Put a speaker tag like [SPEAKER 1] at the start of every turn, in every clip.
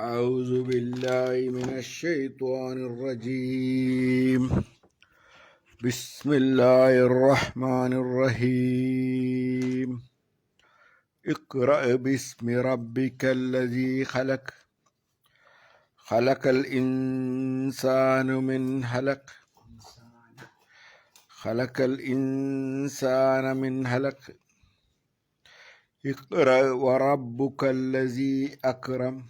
[SPEAKER 1] أعوذ بالله من الشيطان الرجيم. بسم الله الرحمن الرحيم. اقرأ باسم ربك الذي خلق. خلق الإنسان من علق. خلق الإنسان من علق. اقرأ وربك الذي أكرم.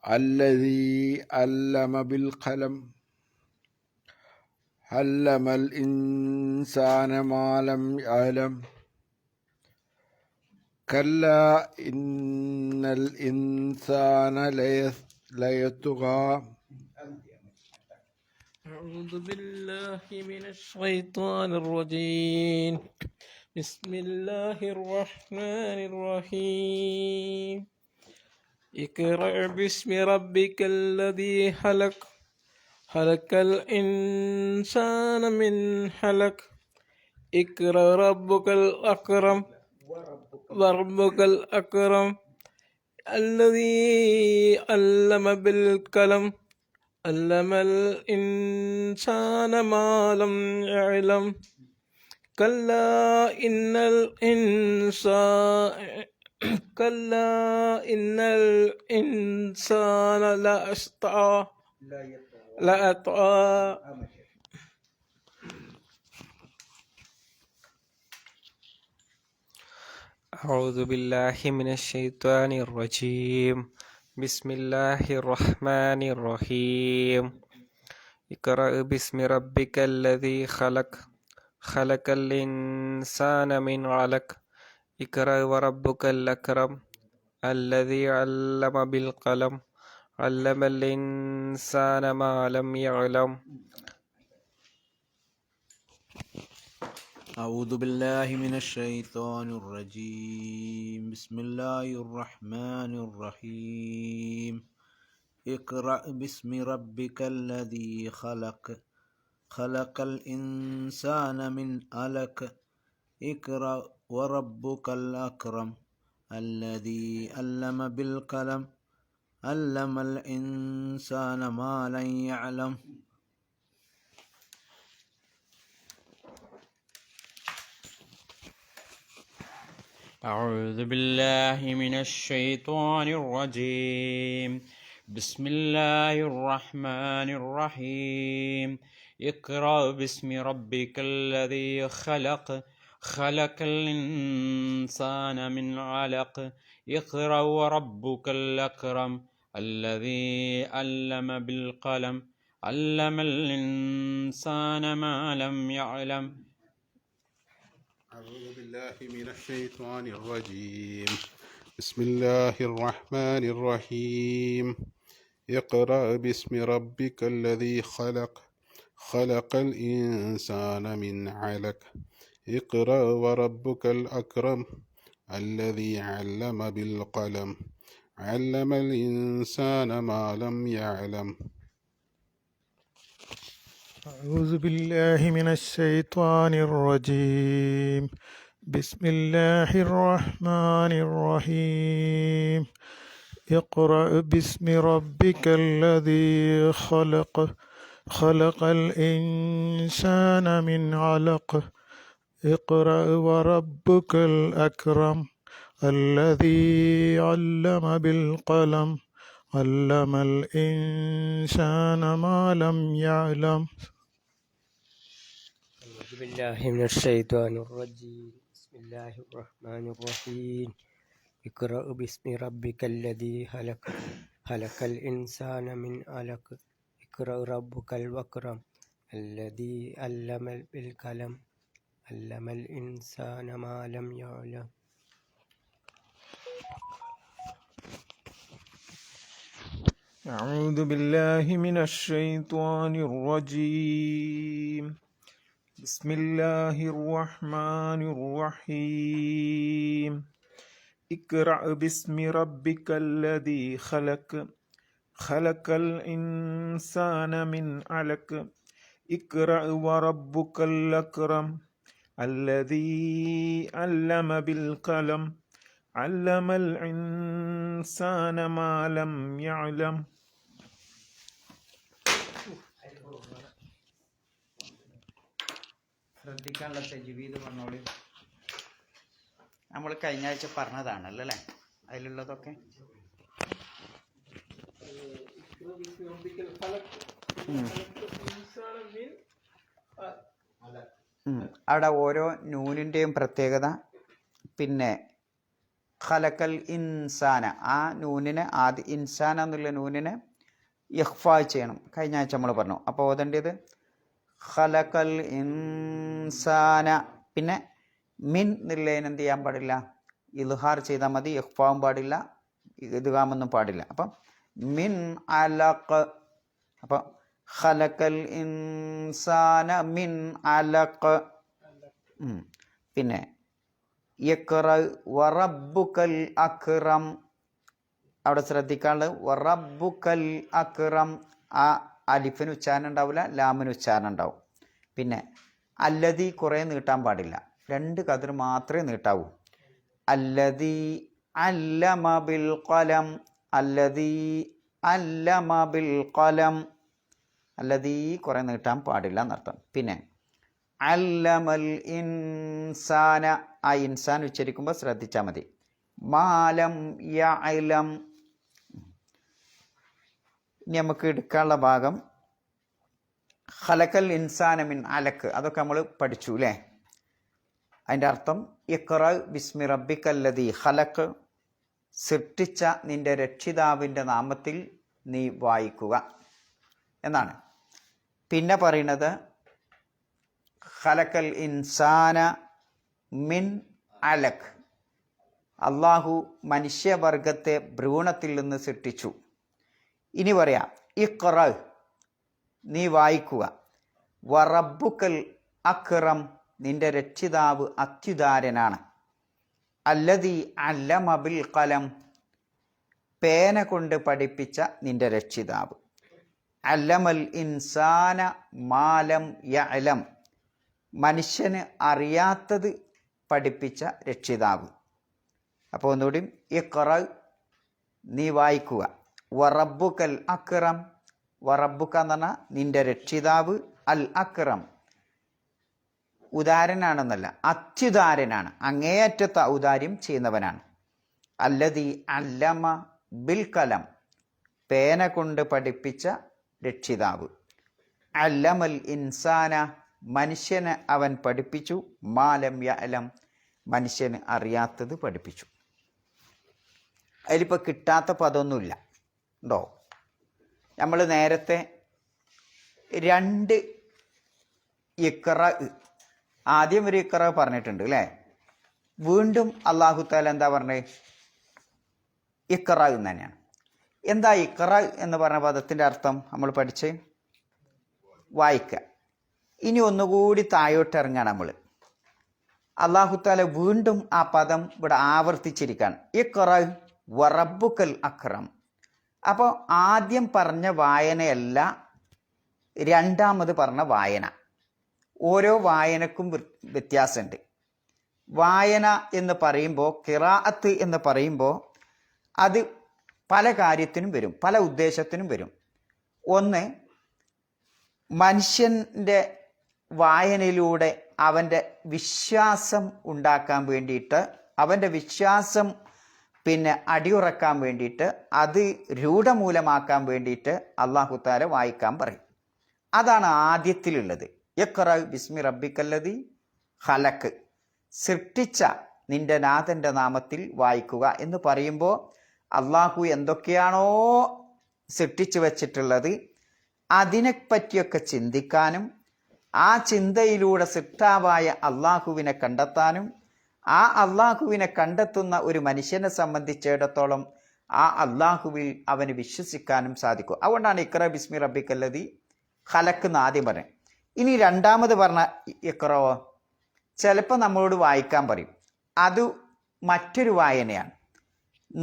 [SPEAKER 1] الذي علم بالقلم. علم الإنسان ما لم يعلم. كلا إن الإنسان ليطغى.
[SPEAKER 2] أعوذ بالله من الشيطان الرجيم. بسم الله الرحمن الرحيم. اقرأ باسم ربك الذي خلق. خلق الإنسان من علق. اقرأ ربك الأكرم. وربك الأكرم الذي علم بالقلم. علم الإنسان ما لم يعلم. كلا إن الإنسان ليطغى.
[SPEAKER 3] أعوذ بالله من الشيطان الرجيم. بسم الله الرحمن الرحيم. اقرأ باسم ربك الذي خلق. خلق الإنسان من علق. اقرأ وربك الأكرم. الذي علم بالقلم. علم الإنسان ما لم يعلم.
[SPEAKER 4] أعوذ بالله من الشيطان الرجيم. بسم الله الرحمن الرحيم. اقرأ باسم ربك الذي خلق. خلق الإنسان من علق. اقرأ وربك الأكرم. الذي علم بالقلم. علم الإنسان ما لم يعلم.
[SPEAKER 5] أعوذ بالله من الشيطان الرجيم. بسم الله الرحمن الرحيم. اقرأ باسم ربك الذي خلق. خلق الإنسان من علق. اقرأ وربك الأكرم. الذي علم بالقلم. علم الإنسان ما لم يعلم.
[SPEAKER 6] أعوذ بالله من الشيطان الرجيم. بسم الله الرحمن الرحيم. اقرأ باسم ربك الذي خلق. خلق الإنسان من علق. اقرأ وربك الأكرم. الذي علم بالقلم. علم الإنسان ما لم يعلم.
[SPEAKER 7] أعوذ بالله من الشيطان الرجيم. بسم الله الرحمن الرحيم. اقرأ باسم ربك الذي خلق. خلق الإنسان من علق. اقرأ وربك الأكرم. الذي علم بالقلم. علم الإنسان ما لم يعلم.
[SPEAKER 3] أعوذ بالله من الشيطان الرجيم. بسم الله الرحمن الرحيم. اقرأ باسم ربك الذي خلق. خلق الإنسان من علق. اقرأ ربك الأكرم. الذي علم بالقلم. علم الإنسان ما لم يعلم.
[SPEAKER 7] أعوذ بالله من الشيطان الرجيم. بسم الله الرحمن الرحيم. اقرأ باسم ربك الذي خلق. خلق الإنسان من علق. اقرأ وربك الأكرم. الذي علم بالقلم. അല്ലമൽ ഇൻസാന മാ ലം യഅലം.
[SPEAKER 5] ശ്രദ്ധിക്കാനുള്ള തജ്വീദ് പറഞ്ഞോളൂ. നമ്മൾ കഴിഞ്ഞ ആഴ്ച പറഞ്ഞതാണല്ലോ അല്ലേ അതിലുള്ളതൊക്കെ. അവിടെ ഓരോ നൂനിൻ്റെയും പ്രത്യേകത. പിന്നെ ഖലക്കൽ ഇൻസാന, ആ നൂനിനെ ആദ്യം ഇൻസാന എന്നുള്ള നൂനിനെ ഇഖ്ഫാ ചെയ്യണം. കഴിഞ്ഞ ആഴ്ച നമ്മൾ പറഞ്ഞു. അപ്പോൾ ഓതേണ്ടത് ഖലക്കൽ ഇൻസാന. പിന്നെ മിൻ എന്നുള്ളതിന് എന്ത് ചെയ്യാൻ പാടില്ല, ഇൽഹാർ ചെയ്താൽ മതി, ഇഖ്ഫാവും പാടില്ല, ഇദ്ഗാമൊന്നും പാടില്ല. അപ്പം മിൻ അലഖ്. അപ്പം ഖലക്കൽ ഇൻസാന മിൻ അലഖ്. പിന്നെ യഖ്റ വറബ്ബുക്കൽ അക്റം. അവിടെ ശ്രദ്ധിക്കാനുള്ളത് വറബ്ബുക്കൽ അക്റം. ആ അലിഫിന് ഉച്ചാരണം ഉണ്ടാവില്ല, ലാമിന് ഉച്ചാരണം ഉണ്ടാവും. പിന്നെ അല്ലദീ കുറേ നീട്ടാൻ പാടില്ല, 2 കതിർ മാത്രമേ നീട്ടാവൂ. അല്ലദീ അല്ലമ ബിൽ ഖലം. അല്ലദീ അല്ലമ ബിൽ ഖലം. അല്ലദീ കുറേ നീട്ടാൻ പാടില്ല എന്നർത്ഥം. പിന്നെ അല്ലമൽ ഇൻസാന, ആ ഇൻസാൻ ഉച്ചരിക്കുമ്പോൾ ശ്രദ്ധിച്ചാൽ മതി. മാലം യഅലം. ഇനി നമുക്ക് എടുക്കാനുള്ള ഭാഗം ഖലക്കൽ ഇൻസാന മിൻ അലക്ക്. അതൊക്കെ നമ്മൾ പഠിച്ചു അല്ലേ. അതിൻ്റെ അർത്ഥം ഇഖ്റ ബിസ്മി റബ്ബിക്കല്ലദീ ഖലക്ക്, സൃഷ്ടിച്ച നിന്റെ രക്ഷിതാവിൻ്റെ നാമത്തിൽ നീ വായിക്കുക എന്നാണ്. പിന്നെ പറയുന്നത് ഖലക്കൽ ഇൻസാന മിൻ അലക്, അള്ളാഹു മനുഷ്യവർഗത്തെ ഭ്രൂണത്തിൽ നിന്ന് സൃഷ്ടിച്ചു. ഇനി പറയാം ഇഖ്റ, നീ വായിക്കുക. വറബ്ബുക്കൽ അക്റം, നിന്റെ രക്ഷിതാവ് അത്യുദാരനാണ്. അല്ലദീ അല്ലമ ബിൽ ഖലം, പേന കൊണ്ട് പഠിപ്പിച്ച നിന്റെ രക്ഷിതാവ്. അല്ലമൽ ഇൻസാന മാലം യഅലം, മനുഷ്യന് അറിയാത്തത് പഠിപ്പിച്ച രക്ഷിതാവ്. അപ്പോൾ ഒന്നുകൂടി ഇഖ്റ, നീ വായിക്കുക. വറബ്ബുക്കൽ അക്റം, വറബ്ബുക്ക എന്ന് പറഞ്ഞാൽ നിന്റെ രക്ഷിതാവ്, അൽ അക്റം ഉദാരനാണെന്നല്ല, അത്യുദാരനാണ്, അങ്ങേയറ്റത്തെ ഔദാര്യം ചെയ്യുന്നവനാണ്. അല്ലദീ അല്ലമ ബിൽ കലം, പേന കൊണ്ട് പഠിപ്പിച്ച രക്ഷിതാവ്. അല്ലമൽ ഇൻസാന, മനുഷ്യന് അവൻ പഠിപ്പിച്ചു. മാലം യഅലം, മനുഷ്യന് അറിയാത്തത് പഠിപ്പിച്ചു. അതിലിപ്പോൾ കിട്ടാത്ത പദമൊന്നുമില്ല ഉണ്ടോ? നമ്മൾ നേരത്തെ 2 ഇഖ്റ, ആദ്യം ഒരു ഇഖ്റ പറഞ്ഞിട്ടുണ്ട് അല്ലേ. വീണ്ടും അല്ലാഹു തആല എന്താ പറഞ്ഞത്? ഇഖ്റ എന്ന് തന്നെയാണ്. എന്താ ഇഖ്റ എന്ന് പറഞ്ഞ പദത്തിൻ്റെ അർത്ഥം നമ്മൾ പഠിച്ച് വായിക്കുക. ഇനി ഒന്നുകൂടി താഴോട്ട് ഇറങ്ങാണ് നമ്മൾ. അല്ലാഹു തആല വീണ്ടും ആ പദം ഇവിടെ ആവർത്തിച്ചിരിക്കുകയാണ്. ഇഖ്റ വറബ്ബുക്കൽ അക്റം. അപ്പോൾ ആദ്യം പറഞ്ഞ വായനയല്ല രണ്ടാമത് പറഞ്ഞ വായന. ഓരോ വായനക്കും വ്യത്യാസമുണ്ട്. വായന എന്ന് പറയുമ്പോൾ, ഖിറാഅത്ത് എന്ന് പറയുമ്പോൾ അത് പല കാര്യത്തിനും വരും, പല ഉദ്ദേശത്തിനും വരും. ഒന്ന്, മനുഷ്യൻ്റെ വായനയിലൂടെ അവൻ്റെ വിശ്വാസം ഉണ്ടാക്കാൻ വേണ്ടിയിട്ട്, അവൻ്റെ വിശ്വാസം അടിയുറക്കാൻ വേണ്ടിയിട്ട്, അത് രൂഢമൂലമാക്കാൻ വേണ്ടിയിട്ട് അല്ലാഹു തആല വായിക്കാൻ പറയും. അതാണ് ആദ്യത്തിലുള്ളത്. ഇഖ്റ ബിസ്മി റബ്ബിക്കല്ലദീ ഖലഖ്, സൃഷ്ടിച്ച നിന്റെ നാഥൻ്റെ നാമത്തിൽ വായിക്കുക എന്ന് പറയുമ്പോൾ അള്ളാഹു എന്തൊക്കെയാണോ സൃഷ്ടിച്ചു വച്ചിട്ടുള്ളത് അതിനെപ്പറ്റിയൊക്കെ ചിന്തിക്കാനും, ആ ചിന്തയിലൂടെ സൃഷ്ടാവായ അള്ളാഹുവിനെ കണ്ടെത്താനും, ആ അള്ളാഹുവിനെ കണ്ടെത്തുന്ന ഒരു മനുഷ്യനെ സംബന്ധിച്ചിടത്തോളം ആ അള്ളാഹുവിൽ അവന് വിശ്വസിക്കാനും സാധിക്കും. അതുകൊണ്ടാണ് ഇഖ്റ ബിസ്മി റബ്ബിക്കല്ലദീ ഖലഖ് എന്ന് ആദ്യം പറഞ്ഞത്. ഇനി രണ്ടാമത് പറഞ്ഞ ഇഖ്റോ ചിലപ്പോൾ നമ്മളോട് വായിക്കാൻ പറയും. അത് മറ്റൊരു വായനയാണ്.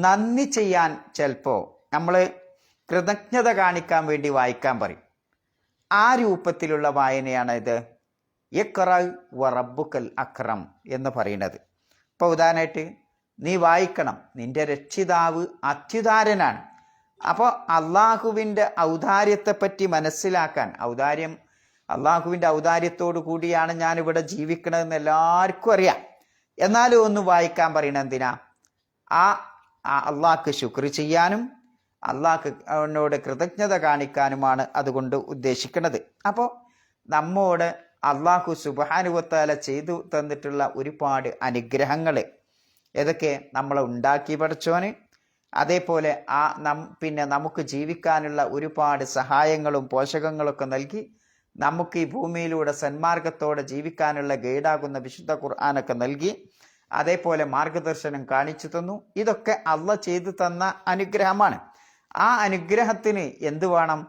[SPEAKER 5] നന്ദി ചെയ്യാൻ ചിലപ്പോൾ നമ്മൾ കൃതജ്ഞത കാണിക്കാൻ വേണ്ടി വായിക്കാൻ പറയും. ആ രൂപത്തിലുള്ള വായനയാണ് ഇത് ഇഖ്റ വറബ്ബുക്കൽ അക്റം എന്ന് പറയുന്നത്. ഇപ്പോൾ ഉദാഹരണമായിട്ട് നീ വായിക്കണം, നിന്റെ രക്ഷിതാവ് അത്യുദാരനാണ്. അപ്പോൾ അള്ളാഹുവിൻ്റെ ഔദാര്യത്തെപ്പറ്റി മനസ്സിലാക്കാൻ, അള്ളാഹുവിൻ്റെ ഔദാര്യത്തോടു കൂടിയാണ് ഞാനിവിടെ ജീവിക്കണതെന്ന് എല്ലാവർക്കും അറിയാം. എന്നാലും ഒന്ന് വായിക്കാൻ പറയണത് എന്തിനാ? അള്ളാഹ്ക്ക് ശുക്ർ ചെയ്യാനും അള്ളാഹ്നോട് കൃതജ്ഞത കാണിക്കാനുമാണ് അതുകൊണ്ട് ഉദ്ദേശിക്കുന്നത്. അപ്പോൾ നമ്മോട് അള്ളാഹു സുബ്ഹാനഹു വ തആല ചെയ്തു തന്നിട്ടുള്ള ഒരുപാട് അനുഗ്രഹങ്ങൾ ഏതൊക്കെ? നമ്മളെ ഉണ്ടാക്കി പഠിച്ചോന്, അതേപോലെ പിന്നെ നമുക്ക് ജീവിക്കാനുള്ള ഒരുപാട് സഹായങ്ങളും പോഷകങ്ങളൊക്കെ നൽകി നമുക്ക് ഈ ഭൂമിയിലൂടെ സന്മാർഗത്തോടെ ജീവിക്കാനുള്ള ഗൈഡാകുന്ന വിശുദ്ധ ഖുർആനൊക്കെ നൽകി, അതേപോലെ മാർഗദർശനം കാണിച്ചു തന്നു. ഇതൊക്കെ അള്ളാഹ് ചെയ്തു തന്ന അനുഗ്രഹമാണ്. ആ അനുഗ്രഹത്തിന് എന്ത് വേണം?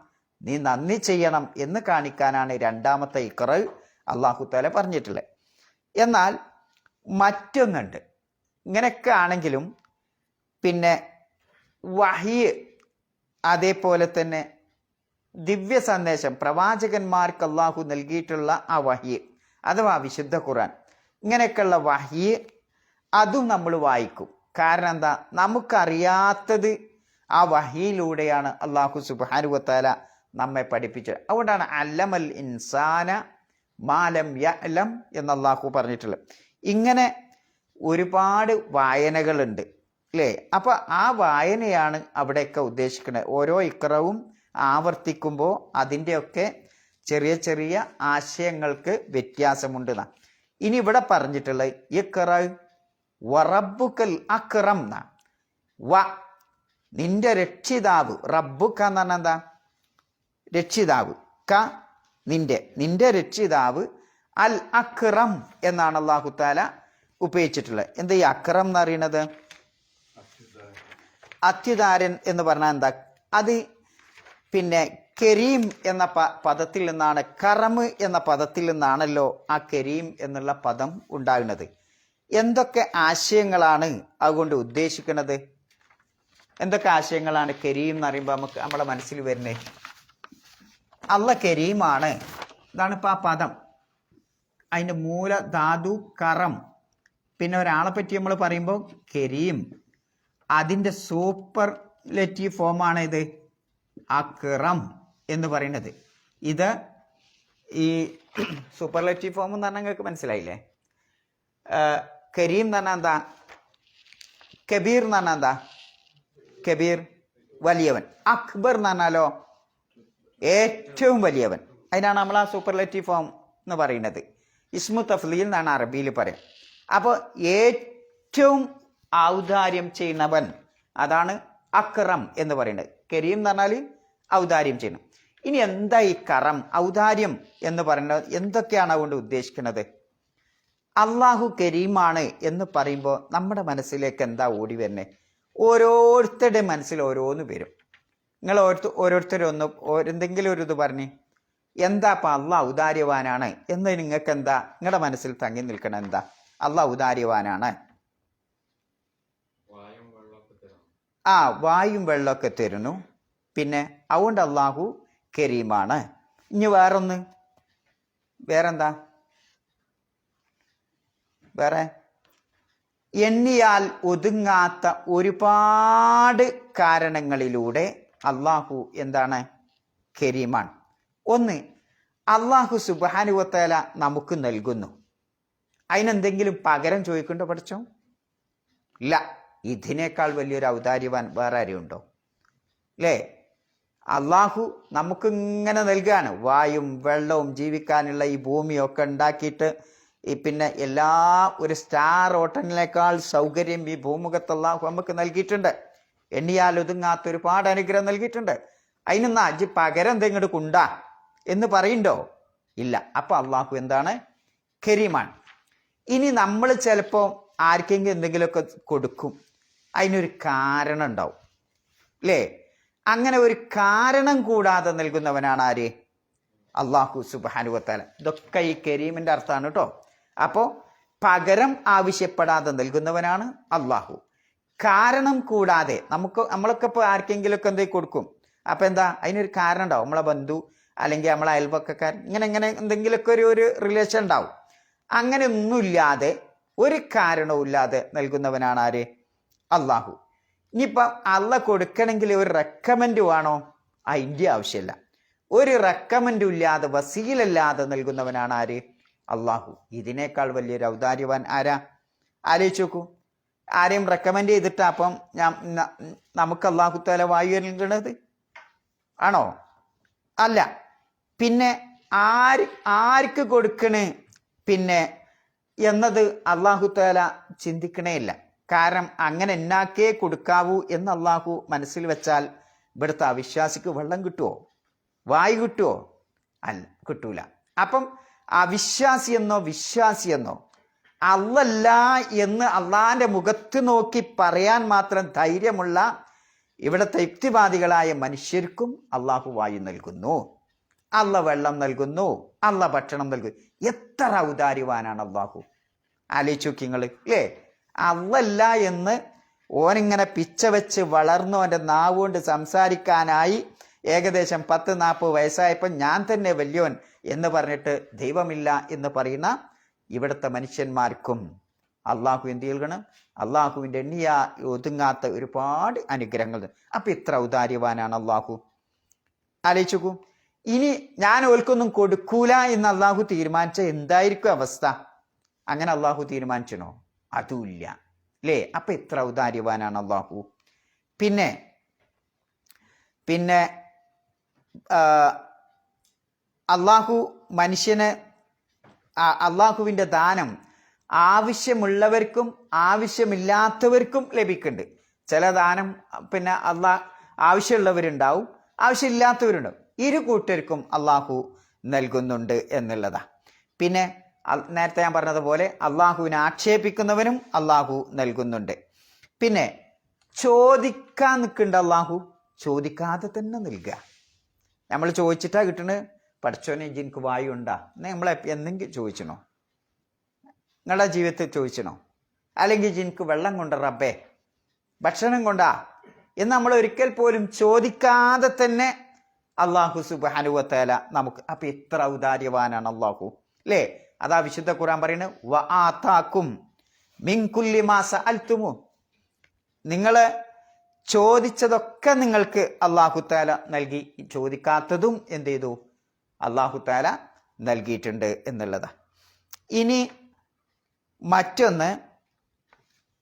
[SPEAKER 5] നീ നന്ദി ചെയ്യണം എന്ന് കാണിക്കാനാണ് രണ്ടാമത്തെ ഇഖ്റ അല്ലാഹു തആല പറഞ്ഞിട്ടുള്ളത്. എന്നാൽ മറ്റൊന്നുണ്ട്. ഇങ്ങനെയൊക്കെ ആണെങ്കിലും പിന്നെ വഹി, അതേപോലെ തന്നെ ദിവ്യ സന്ദേശം, പ്രവാചകന്മാർക്ക് അള്ളാഹു നൽകിയിട്ടുള്ള ആ വഹി അഥവാ വിശുദ്ധ ഖുർആൻ, ഇങ്ങനെയൊക്കെയുള്ള വഹി അതും നമ്മൾ വായിക്കും. കാരണം എന്താ? നമുക്കറിയാത്തത് ആ വഹിയിലൂടെയാണ് അള്ളാഹു സുബ്ഹാനഹു വ തആല നമ്മെ പഠിപ്പിച്ചത്. അതുകൊണ്ടാണ് അല്ലമൽ ഇൻസാന മാലം യഅലം എന്ന് അള്ളാഹു പറഞ്ഞിട്ടുള്ളത്. ഇങ്ങനെ ഒരുപാട് വായനകളുണ്ട് അല്ലേ? അപ്പൊ ആ വായനയാണ് അവിടെയൊക്കെ ഉദ്ദേശിക്കുന്നത്. ഓരോ ഇഖ്റവും ആവർത്തിക്കുമ്പോൾ അതിൻ്റെയൊക്കെ ചെറിയ ചെറിയ ആശയങ്ങൾക്ക് വ്യത്യാസമുണ്ട്. ഇനി ഇവിടെ പറഞ്ഞിട്ടുള്ളത് ഇഖ്റ വറബ്ബുക്കൽ അക്രം എന്നാ. നിന്റെ രക്ഷിതാവ്, റബ്ബുക്ക എന്ന് പറഞ്ഞാൽ എന്താ? രക്ഷിതാവ്. നിന്റെ രക്ഷിതാവ് അൽ അക്രം എന്നാണ് അല്ലാഹു തആല ഉപയോഗിച്ചിട്ടുള്ളത്. എന്താ ഈ അക്രം എന്ന് പറയുന്നത്? അത്യുദാരൻ എന്ന് പറഞ്ഞാൽ എന്താ? അത് പിന്നെ കരീം എന്ന പദത്തിൽ നിന്നാണ്, കറമ് എന്ന പദത്തിൽ നിന്നാണല്ലോ ആ കരീം എന്നുള്ള പദം ഉണ്ടാകുന്നത്. എന്തൊക്കെ ആശയങ്ങളാണ് അതുകൊണ്ട് ഉദ്ദേശിക്കുന്നത്? എന്തൊക്കെ ആശയങ്ങളാണ് കരീം എന്ന് പറയുമ്പോൾ നമ്മുടെ മനസ്സിൽ വരുന്നത്? അള്ളാഹ് കരീമാണ്. ഇതാണ് ഇപ്പം ആ പദം. അതിൻ്റെ മൂല ധാതു കറം. പിന്നെ ഒരാളെ പറ്റി നമ്മൾ പറയുമ്പോൾ കരീം, അതിൻ്റെ സൂപ്പർലേറ്റീവ് ഫോമാണ് ഇത് അക്രം എന്ന് പറയുന്നത്. ഇത് ഈ സൂപ്പർലേറ്റീവ് ഫോം എന്ന് പറഞ്ഞാൽ നിങ്ങൾക്ക് മനസ്സിലായില്ലേ? കരീം എന്ന് പറഞ്ഞാൽ എന്താ? കബീർ എന്ന് പറഞ്ഞാൽ എന്താ? കബീർ വലിയവൻ. അക്ബർ എന്ന് പറഞ്ഞാലോ ഏറ്റവും വലിയവൻ. അതിനാണ് നമ്മൾ ആ സൂപ്പർലേറ്റീവ് ഫോം എന്ന് പറയുന്നത്. ഇസ്മു തഫ്ലീൽ എന്നാണ് അറബിയിൽ പറയാം. അപ്പോൾ ഏറ്റവും ഔദാര്യം ചെയ്യുന്നവൻ, അതാണ് അക്രം എന്ന് പറയുന്നത്. കരീം എന്ന് പറഞ്ഞാൽ ഔദാര്യം ചെയ്യണം. ഇനി എന്താ ഈ കറം, ഔദാര്യം എന്ന് പറയുന്നത്? എന്തൊക്കെയാണ് അതുകൊണ്ട് ഉദ്ദേശിക്കുന്നത്? അള്ളാഹു കരീമാണ് എന്ന് പറയുമ്പോൾ നമ്മുടെ മനസ്സിലേക്ക് എന്താ ഓടി വരുന്നത്? ഓരോരുത്തരുടെ മനസ്സിൽ ഓരോന്ന് വരും. നിങ്ങൾ ഓരോരുത്തരൊന്ന് എന്തെങ്കിലും ഒരു ഇത് പറഞ്ഞ് എന്താ ഇപ്പം അള്ളാഹ് ഔദാര്യവാനാണ് എന്ന് നിങ്ങൾക്ക് എന്താ നിങ്ങളുടെ മനസ്സിൽ തങ്ങി നിൽക്കണം? എന്താ അള്ളാഹ് ഔദാര്യവാനാണ്? വായും വെള്ളമൊക്കെ തരുന്നു. പിന്നെ അതുകൊണ്ട് അള്ളാഹു കരീമാണ്. ഇനി വേറെന്താ? വേറെ എണ്ണിയാൽ ഒതുങ്ങാത്ത ഒരുപാട് കാരണങ്ങളിലൂടെ അള്ളാഹു എന്താണ്? കരീമാണ്. ഒന്ന്, അള്ളാഹു സുബ്ഹാനഹു വ തആല നമുക്ക് നൽകുന്നു. അതിനെന്തെങ്കിലും പകരം ചോദിക്കണ്ടോ പഠിച്ചോ? ഇല്ല. ഇതിനേക്കാൾ വലിയൊരു ഔദാര്യവാൻ വേറെ ആരും ഉണ്ടോ? അല്ലേ? അള്ളാഹു നമുക്കിങ്ങനെ നൽകുകയാണ്. വായും വെള്ളവും ജീവിക്കാനുള്ള ഈ ഭൂമിയൊക്കെ ഉണ്ടാക്കിയിട്ട് പിന്നെ ഒരു സ്റ്റാർ ഹോട്ടലിനേക്കാൾ സൗകര്യം ഈ ഭൂമുഖത്ത് അള്ളാഹു നമുക്ക് നൽകിയിട്ടുണ്ട്. എണ്ണിയാൽ ഒതുങ്ങാത്ത ഒരുപാട് അനുഗ്രഹം നൽകിയിട്ടുണ്ട്. അതിനൊന്ന് അജ് പകരം എന്തെങ്കിലും കൊണ്ടാ എന്ന് പറയണ്ടോ? ഇല്ല. അപ്പൊ അള്ളാഹു എന്താണ്? കരീമാണ്. ഇനി നമ്മൾ ചിലപ്പോൾ ആർക്കെങ്കിലും എന്തെങ്കിലുമൊക്കെ കൊടുക്കും, അതിനൊരു കാരണം ഉണ്ടാവും അല്ലേ? അങ്ങനെ ഒരു കാരണം കൂടാതെ നൽകുന്നവനാണ് ആര്? അള്ളാഹു സുബ്ഹാനഹു വ തആല. ഇതൊക്കെ ഈ കരീമിന്റെ അർത്ഥമാണ് കേട്ടോ. അപ്പോൾ പകരം ആവശ്യപ്പെടാതെ നൽകുന്നവനാണ് അള്ളാഹു. കാരണം കൂടാതെ നമ്മളൊക്കെ ഇപ്പോൾ ആർക്കെങ്കിലുമൊക്കെ എന്തെങ്കിലും കൊടുക്കും. അപ്പം എന്താ? അതിനൊരു കാരണം ഉണ്ടാവും. നമ്മളെ ബന്ധു അല്ലെങ്കിൽ നമ്മളെ അയൽപക്കക്കാരൻ ഇങ്ങനെ എന്തെങ്കിലുമൊക്കെ ഒരു റിലേഷൻ ഉണ്ടാവും. അങ്ങനെ ഒന്നുമില്ലാതെ, ഒരു കാരണവും ഇല്ലാതെ നൽകുന്നവനാണ് ആര്? അള്ളാഹു. ഇനിയിപ്പം അള്ള കൊടുക്കണമെങ്കിൽ ഒരു റെക്കമെൻഡ് വേണോ? അതിൻ്റെ ആവശ്യമില്ല. ഒരു റെക്കമെൻഡും ഇല്ലാതെ വസീലല്ലാതെ നൽകുന്നവനാണ് ആര്? അള്ളാഹു. ഇതിനേക്കാൾ വലിയൊരു ഔദാര്യവാൻ ആരാ? ആലോചിച്ച് നോക്കൂ. ആരെയും റെക്കമെൻഡ് ചെയ്തിട്ടാ അപ്പം നമുക്ക് അള്ളാഹു തആല വായു നൽകണത് ആണോ? അല്ല. പിന്നെ ആർക്ക് കൊടുക്കണ് പിന്നെ എന്നത് അള്ളാഹു തആല ചിന്തിക്കണേ ഇല്ല. കാരണം അങ്ങനെ എന്നാക്കേ കൊടുക്കാവൂ എന്ന് അള്ളാഹു മനസ്സിൽ വെച്ചാൽ ഇവിടുത്തെ അവിശ്വാസിക്ക് വെള്ളം കിട്ടുമോ? വായു കിട്ടുമോ? അല്ല, കിട്ടൂല. അപ്പം അവിശ്വാസിയെന്നോ വിശ്വാസിയെന്നോ അല്ലല്ല എന്ന് അള്ളാന്റെ മുഖത്ത് നോക്കി പറയാൻ മാത്രം ധൈര്യമുള്ള ഇവിടുത്തെ യുക്തിവാദികളായ മനുഷ്യർക്കും അള്ളാഹു വായു നൽകുന്നു, അള്ള വെള്ളം നൽകുന്നു, അള്ള ഭക്ഷണം നൽകുന്നു. എത്ര ഔദാര്യവാനാണ് അള്ളാഹു. ആലോചിച്ചു നിങ്ങൾ അല്ലേ? അള്ളല്ല എന്ന് ഓനിങ്ങനെ പിച്ച വെച്ച് വളർന്നു അവൻ്റെ നാവുകൊണ്ട് സംസാരിക്കാനായി ഏകദേശം 10-40 വയസ്സായപ്പോൾ ഞാൻ തന്നെ വലിയവൻ എന്ന് പറഞ്ഞിട്ട് ദൈവമില്ല എന്ന് പറയുന്ന ഇവിടുത്തെ മനുഷ്യന്മാർക്കും അള്ളാഹു എന്ത് നൽകണം? അള്ളാഹുവിൻ്റെ എണ്ണിയ ഒതുങ്ങാത്ത ഒരുപാട് അനുഗ്രഹങ്ങൾ. അപ്പം ഇത്ര ഔദാര്യവാനാണ് അള്ളാഹു. ആലോചിച്ചു. ഇനി ഞാൻ ഓൽക്കൊന്നും കൊടുക്കൂല എന്ന് അള്ളാഹു തീരുമാനിച്ച എന്തായിരിക്കും അവസ്ഥ? അങ്ങനെ അള്ളാഹു തീരുമാനിച്ചണോ? അതുമില്ല അല്ലേ? അപ്പം ഇത്ര ഔദാര്യവാനാണ് അള്ളാഹു. പിന്നെ അള്ളാഹു മനുഷ്യന് അള്ളാഹുവിൻ്റെ ദാനം ആവശ്യമുള്ളവർക്കും ആവശ്യമില്ലാത്തവർക്കും ലഭിക്കുന്നുണ്ട്. ചില ദാനം പിന്നെ ആവശ്യമുള്ളവരുണ്ടാവും, ആവശ്യമില്ലാത്തവരുണ്ടാവും. ഇരു കൂട്ടർക്കും അള്ളാഹു നൽകുന്നുണ്ട് എന്നുള്ളതാ. പിന്നെ നേരത്തെ ഞാൻ പറഞ്ഞതുപോലെ അള്ളാഹുവിനെ ആക്ഷേപിക്കുന്നവനും അള്ളാഹു നൽകുന്നുണ്ട്. പിന്നെ ചോദിക്കാൻ നിൽക്കുന്നുണ്ട് അള്ളാഹു, ചോദിക്കാതെ തന്നെ നൽകുക. നമ്മൾ ചോദിച്ചിട്ടാ കിട്ടണത്. പഠിച്ചോനെ എനിക്ക് വായു ഉണ്ടാ എന്ന് നമ്മൾ എന്തെങ്കിലും ചോദിച്ചണോ? നിങ്ങളുടെ ജീവിതത്തിൽ ചോദിച്ചണോ? അല്ലെങ്കിൽ എനിക്ക് വെള്ളം കൊണ്ട റബ്ബേ, ഭക്ഷണം കൊണ്ടാ എന്ന് നമ്മൾ ഒരിക്കൽ പോലും ചോദിക്കാതെ തന്നെ അള്ളാഹു സുബ്ഹാനഹു വ തആല നമുക്ക്. അപ്പൊ എത്ര ഔദാര്യവാനാണ് അള്ളാഹു അല്ലേ? അതാ വിശുദ്ധ ഖുർആൻ പറയുന്നത്, വആതാകും മിൻ കുല്ലി മാ സഅൽതുമു. നിങ്ങൾ ചോദിച്ചതൊക്കെ നിങ്ങൾക്ക് അള്ളാഹു തആല നൽകി, ചോദിക്കാത്തതും എന്ത് ചെയ്തു? അള്ളാഹു തആല നൽകിയിട്ടുണ്ട് എന്നുള്ളതാ. ഇനി മറ്റൊന്ന്,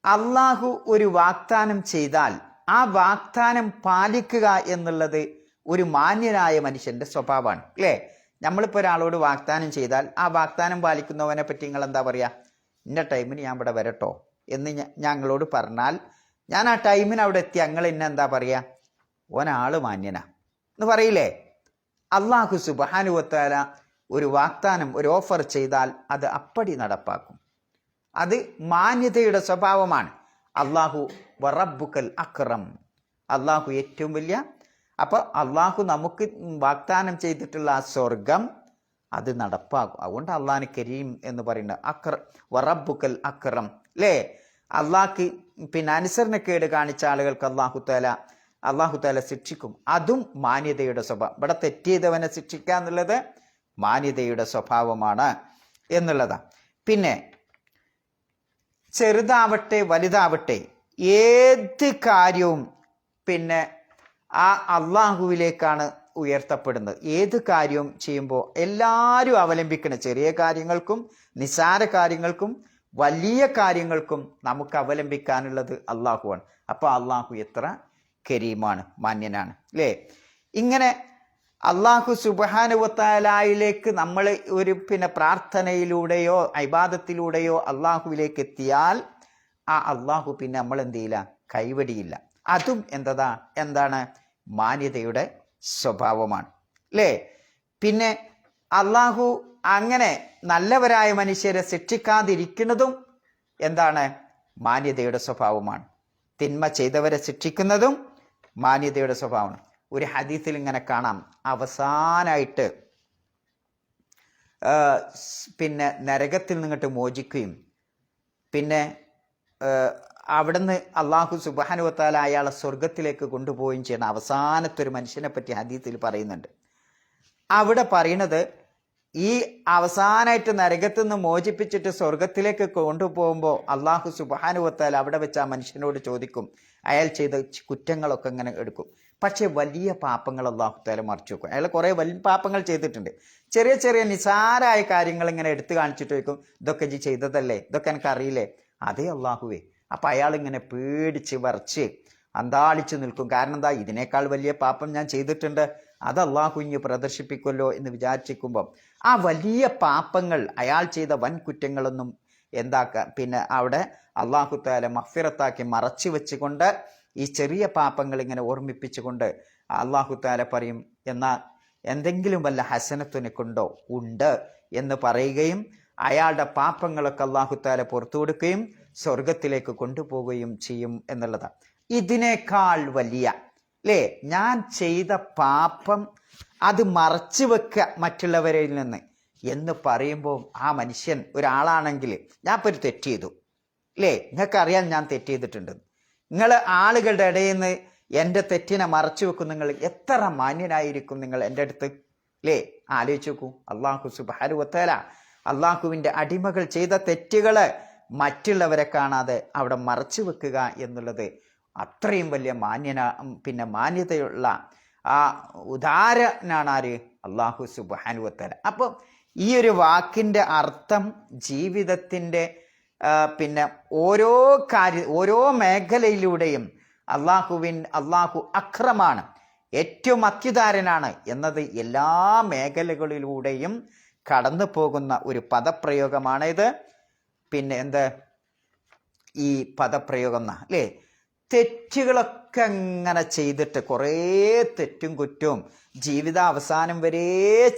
[SPEAKER 5] അള്ളാഹു ഒരു വാഗ്ദാനം ചെയ്താൽ ആ വാഗ്ദാനം പാലിക്കുക എന്നുള്ളത് ഒരു മാന്യനായ മനുഷ്യന്റെ സ്വഭാവമാണ് അല്ലേ? നമ്മളിപ്പോൾ ഒരാളോട് വാഗ്ദാനം ചെയ്താൽ ആ വാഗ്ദാനം പാലിക്കുന്നവനെ പറ്റി നിങ്ങൾ എന്താ പറയുക? ഇന്ന ടൈമിന് ഞാൻ ഇവിടെ വരട്ടോ എന്ന് ഞങ്ങളോട് പറഞ്ഞാൽ ഞാൻ ആ ടൈമിന് അവിടെ എത്തി, ഞങ്ങൾ ഇന്ന എന്താ പറയുക? ഓനാള് മാന്യനാ എന്ന് പറയില്ലേ? അള്ളാഹു സുബ്ഹാനഹു വ തആല ഒരു വാഗ്ദാനം, ഒരു ഓഫർ ചെയ്താൽ അത് അപ്പടി നടപ്പാക്കും. അത് മാന്യതയുടെ സ്വഭാവമാണ്. അള്ളാഹു വറബ്ബുക്കൽ അക്രം, അള്ളാഹു ഏറ്റവും വലിയ. അപ്പോൾ അള്ളാഹു നമുക്ക് വാഗ്ദാനം ചെയ്തിട്ടുള്ള ആ സ്വർഗം അത് നടപ്പാക്കും. അതുകൊണ്ട് അള്ളാഹുന് കരീം എന്ന് പറയുന്നത് വറബ്ബുക്കൽ അക്രം അല്ലേ? അള്ളാഹ്ക്ക് പിന്നെ അനുസരണക്കേട് കാണിച്ച ആളുകൾക്ക് അള്ളാഹു തആല ശിക്ഷിക്കും. അതും മാന്യതയുടെ സ്വഭാവം. ഇവിടെ തെറ്റിയതവനെ ശിക്ഷിക്കുക എന്നുള്ളത് മാന്യതയുടെ സ്വഭാവമാണ് എന്നുള്ളതാണ്. പിന്നെ ചെറുതാവട്ടെ വലുതാവട്ടെ ഏത് കാര്യവും പിന്നെ ആ അള്ളാഹുവിലേക്കാണ് ഉയർത്തപ്പെടുന്നത്. ഏത് കാര്യവും ചെയ്യുമ്പോൾ എല്ലാവരും അവലംബിക്കണം. ചെറിയ കാര്യങ്ങൾക്കും നിസാര കാര്യങ്ങൾക്കും വലിയ കാര്യങ്ങൾക്കും നമുക്ക് അവലംബിക്കാനുള്ളത് അള്ളാഹുവാണ്. അപ്പോൾ അള്ളാഹു എത്ര കരീമാണ്, മാന്യനാണ് അല്ലേ? ഇങ്ങനെ അള്ളാഹു സുബ്ഹാനഹു വ തആലയിലേക്ക് നമ്മൾ ഒരു പിന്നെ പ്രാർത്ഥനയിലൂടെയോ ഇബാദത്തിലൂടെയോ അള്ളാഹുവിലേക്ക് എത്തിയാൽ ആ അള്ളാഹു പിന്നെ നമ്മൾ എന്ത് ചെയ്യില്ല? കൈവടിയില്ല. അതും എന്താണ്? മാന്യതയുടെ സ്വഭാവമാണ് അല്ലേ? പിന്നെ അള്ളാഹു അങ്ങനെ നല്ലവരായ മനുഷ്യരെ ശിക്ഷിക്കാതിരിക്കുന്നതും എന്താണ്? മാന്യതയുടെ സ്വഭാവമാണ്. തിന്മ ചെയ്തവരെ ശിക്ഷിക്കുന്നതും മാന്യതയുടെ സ്വഭാവമാണ്. ഒരു ഹദീസിൽ ഇങ്ങനെ കാണാം, അവസാനായിട്ട് പിന്നെ നരകത്തിൽ നിന്നിട്ട് മോചിക്കുകയും പിന്നെ അവിടുന്ന് അള്ളാഹു സുബ്ഹാനഹു വ തആല അയാളെ സ്വർഗത്തിലേക്ക് കൊണ്ടുപോവുകയും ചെയ്യുന്ന അവസാനത്തെ ഒരു മനുഷ്യനെ പറ്റി ഹദീസിൽ പറയുന്നുണ്ട്. അവിടെ പറയുന്നത് ഈ അവസാനമായിട്ട് നരകത്തു നിന്ന് മോചിപ്പിച്ചിട്ട് സ്വർഗത്തിലേക്ക് കൊണ്ടുപോകുമ്പോൾ അള്ളാഹു സുബ്ഹാനഹു വ തആല അവിടെ വെച്ച് ആ മനുഷ്യനോട് ചോദിക്കും, അയാൾ ചെയ്ത കുറ്റങ്ങളൊക്കെ ഇങ്ങനെ എടുക്കും. പക്ഷേ വലിയ പാപങ്ങൾ അള്ളാഹു തആല മറച്ചു വെക്കും. അയാൾ കുറേ വലിയ പാപങ്ങൾ ചെയ്തിട്ടുണ്ട്. ചെറിയ ചെറിയ നിസാരമായ കാര്യങ്ങൾ ഇങ്ങനെ എടുത്തു കാണിച്ചിട്ട് ചോദിക്കും, ഇതൊക്കെ ജി ചെയ്തതല്ലേ, ഇതൊക്കെ എനിക്ക് അറിയില്ലേ? അതേ അള്ളാഹുവേ. അപ്പം അയാൾ ഇങ്ങനെ പേടിച്ച് വരച്ച് അന്താളിച്ച് നിൽക്കും. കാരണം എന്താ, ഇതിനേക്കാൾ വലിയ പാപം ഞാൻ ചെയ്തിട്ടുണ്ട്, അത് അള്ളാഹു ഇനി പ്രദർശിപ്പിക്കുമല്ലോ എന്ന് വിചാരിച്ചിരിക്കുമ്പം ആ വലിയ പാപങ്ങൾ, അയാൾ ചെയ്ത വൻ കുറ്റങ്ങളൊന്നും പിന്നെ അവിടെ അള്ളാഹു തആല മഗ്ഫിറത്താക്കി മറച്ചു വെച്ചുകൊണ്ട് ഈ ചെറിയ പാപങ്ങൾ ഇങ്ങനെ ഓർമ്മിപ്പിച്ചുകൊണ്ട് അള്ളാഹു തആല പറയും, എന്നാൽ എന്തെങ്കിലും വല്ല ഹസനത്തിനെ കൊണ്ടോ ഉണ്ട് എന്ന് പറയുകയും അയാളുടെ പാപങ്ങളൊക്കെ അള്ളാഹു തആല പുറത്തു കൊടുക്കുകയും സ്വർഗത്തിലേക്ക് കൊണ്ടുപോവുകയും ചെയ്യും എന്നുള്ളതാണ്. ഇതിനേക്കാൾ വലിയ അല്ലേ, ഞാൻ ചെയ്ത പാപം അത് മറച്ചു വെക്കുക മറ്റുള്ളവരിൽ നിന്ന് എന്ന് പറയുമ്പോൾ ആ മനുഷ്യൻ ഒരാളാണെങ്കിൽ, ഞാൻ ഇപ്പോൾ ഒരു തെറ്റ് ചെയ്തു അല്ലേ, നിങ്ങൾക്കറിയാൻ ഞാൻ തെറ്റ് ചെയ്തിട്ടുണ്ട്, നിങ്ങൾ ആളുകളുടെ ഇടയിൽ നിന്ന് എൻ്റെ തെറ്റിനെ മറച്ചു വെക്കും, നിങ്ങൾ എത്ര മാന്യനായിരിക്കും നിങ്ങൾ എൻ്റെ അടുത്ത് അല്ലേ? ആലോചിച്ച് നോക്കൂ. അള്ളാഹു സുബ്ഹാനഹു വ തആല അള്ളാഹുവിൻ്റെ അടിമകൾ ചെയ്ത തെറ്റുകൾ മറ്റുള്ളവരെ കാണാതെ അവിടെ മറച്ചു വെക്കുക എന്നുള്ളത് അത്രയും വലിയ മാന്യതയുള്ള ആ ഉദാരനാണ് ആര്? അള്ളാഹു സുബ്ഹാനഹു വ തആല. അപ്പോൾ ഈ ഒരു വാക്കിൻ്റെ അർത്ഥം ജീവിതത്തിൻ്റെ ഓരോ മേഖലയിലൂടെയും അള്ളാഹു അക്രമാണ്, ഏറ്റവും അത്യുദാരനാണ് എന്നത് എല്ലാ മേഖലകളിലൂടെയും കടന്നു പോകുന്ന ഒരു പദപ്രയോഗമാണിത്. എന്ത് ഈ പദപ്രയോഗം അല്ലേ? തെറ്റുകളൊക്കെ അങ്ങനെ ചെയ്തിട്ട്, കുറേ തെറ്റും കുറ്റവും ജീവിതാവസാനം വരെ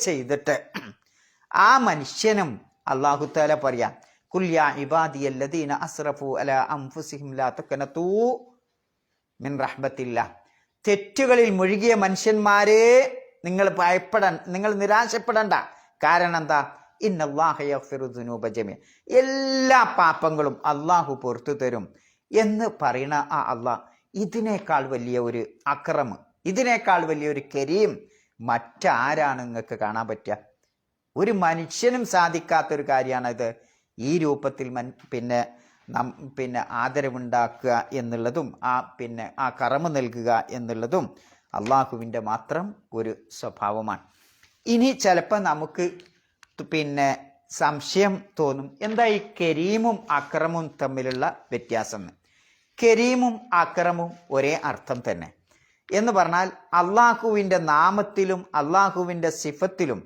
[SPEAKER 5] ചെയ്തിട്ട് ആ മനുഷ്യനും അല്ലാഹു തആല പറയാം, ഖുൽ യാ ഇബാദിയല്ലദീന അസ്റഫു അലാ അൻഫുസിഹിം ലാ തഖ്നതൂ മിൻ റഹ്മത്തില്ലാഹ്. തെറ്റുകളിൽ മുഴുകിയ മനുഷ്യന്മാരെ നിങ്ങൾ നിങ്ങൾ നിരാശപ്പെടണ്ട. കാരണം എന്താ? ഇന്നല്ലാഹ യഗ്ഫിറു ദുനൂബ ജമീഅ, എല്ലാ പാപങ്ങളും അള്ളാഹു പുറത്തു തരും എന്ന് പറയുന്ന ആ അള്ളാഹ് ഇതിനേക്കാൾ വലിയ ഒരു അക്രം, ഇതിനേക്കാൾ വലിയൊരു കരീം മറ്റാരാണ് നിങ്ങൾക്ക് കാണാൻ പറ്റുക? ഒരു മനുഷ്യനും സാധിക്കാത്തൊരു കാര്യമാണിത്. ഈ രൂപത്തിൽ ആദരവുണ്ടാക്കുക എന്നുള്ളതും ആ കറമ് നൽകുക എന്നുള്ളതും അള്ളാഹുവിൻ്റെ മാത്രം ഒരു സ്വഭാവമാണ്. ഇനി ചിലപ്പോൾ നമുക്ക് സംശയം തോന്നും, എന്താ ഈ കരീമും അക്രമും തമ്മിലുള്ള വ്യത്യാസം? കരീമും അക്രമും ഒരേ അർത്ഥം തന്നെ എന്ന് പറഞ്ഞാൽ അള്ളാഹുവിൻ്റെ നാമത്തിലും അള്ളാഹുവിൻ്റെ സിഫത്തിലും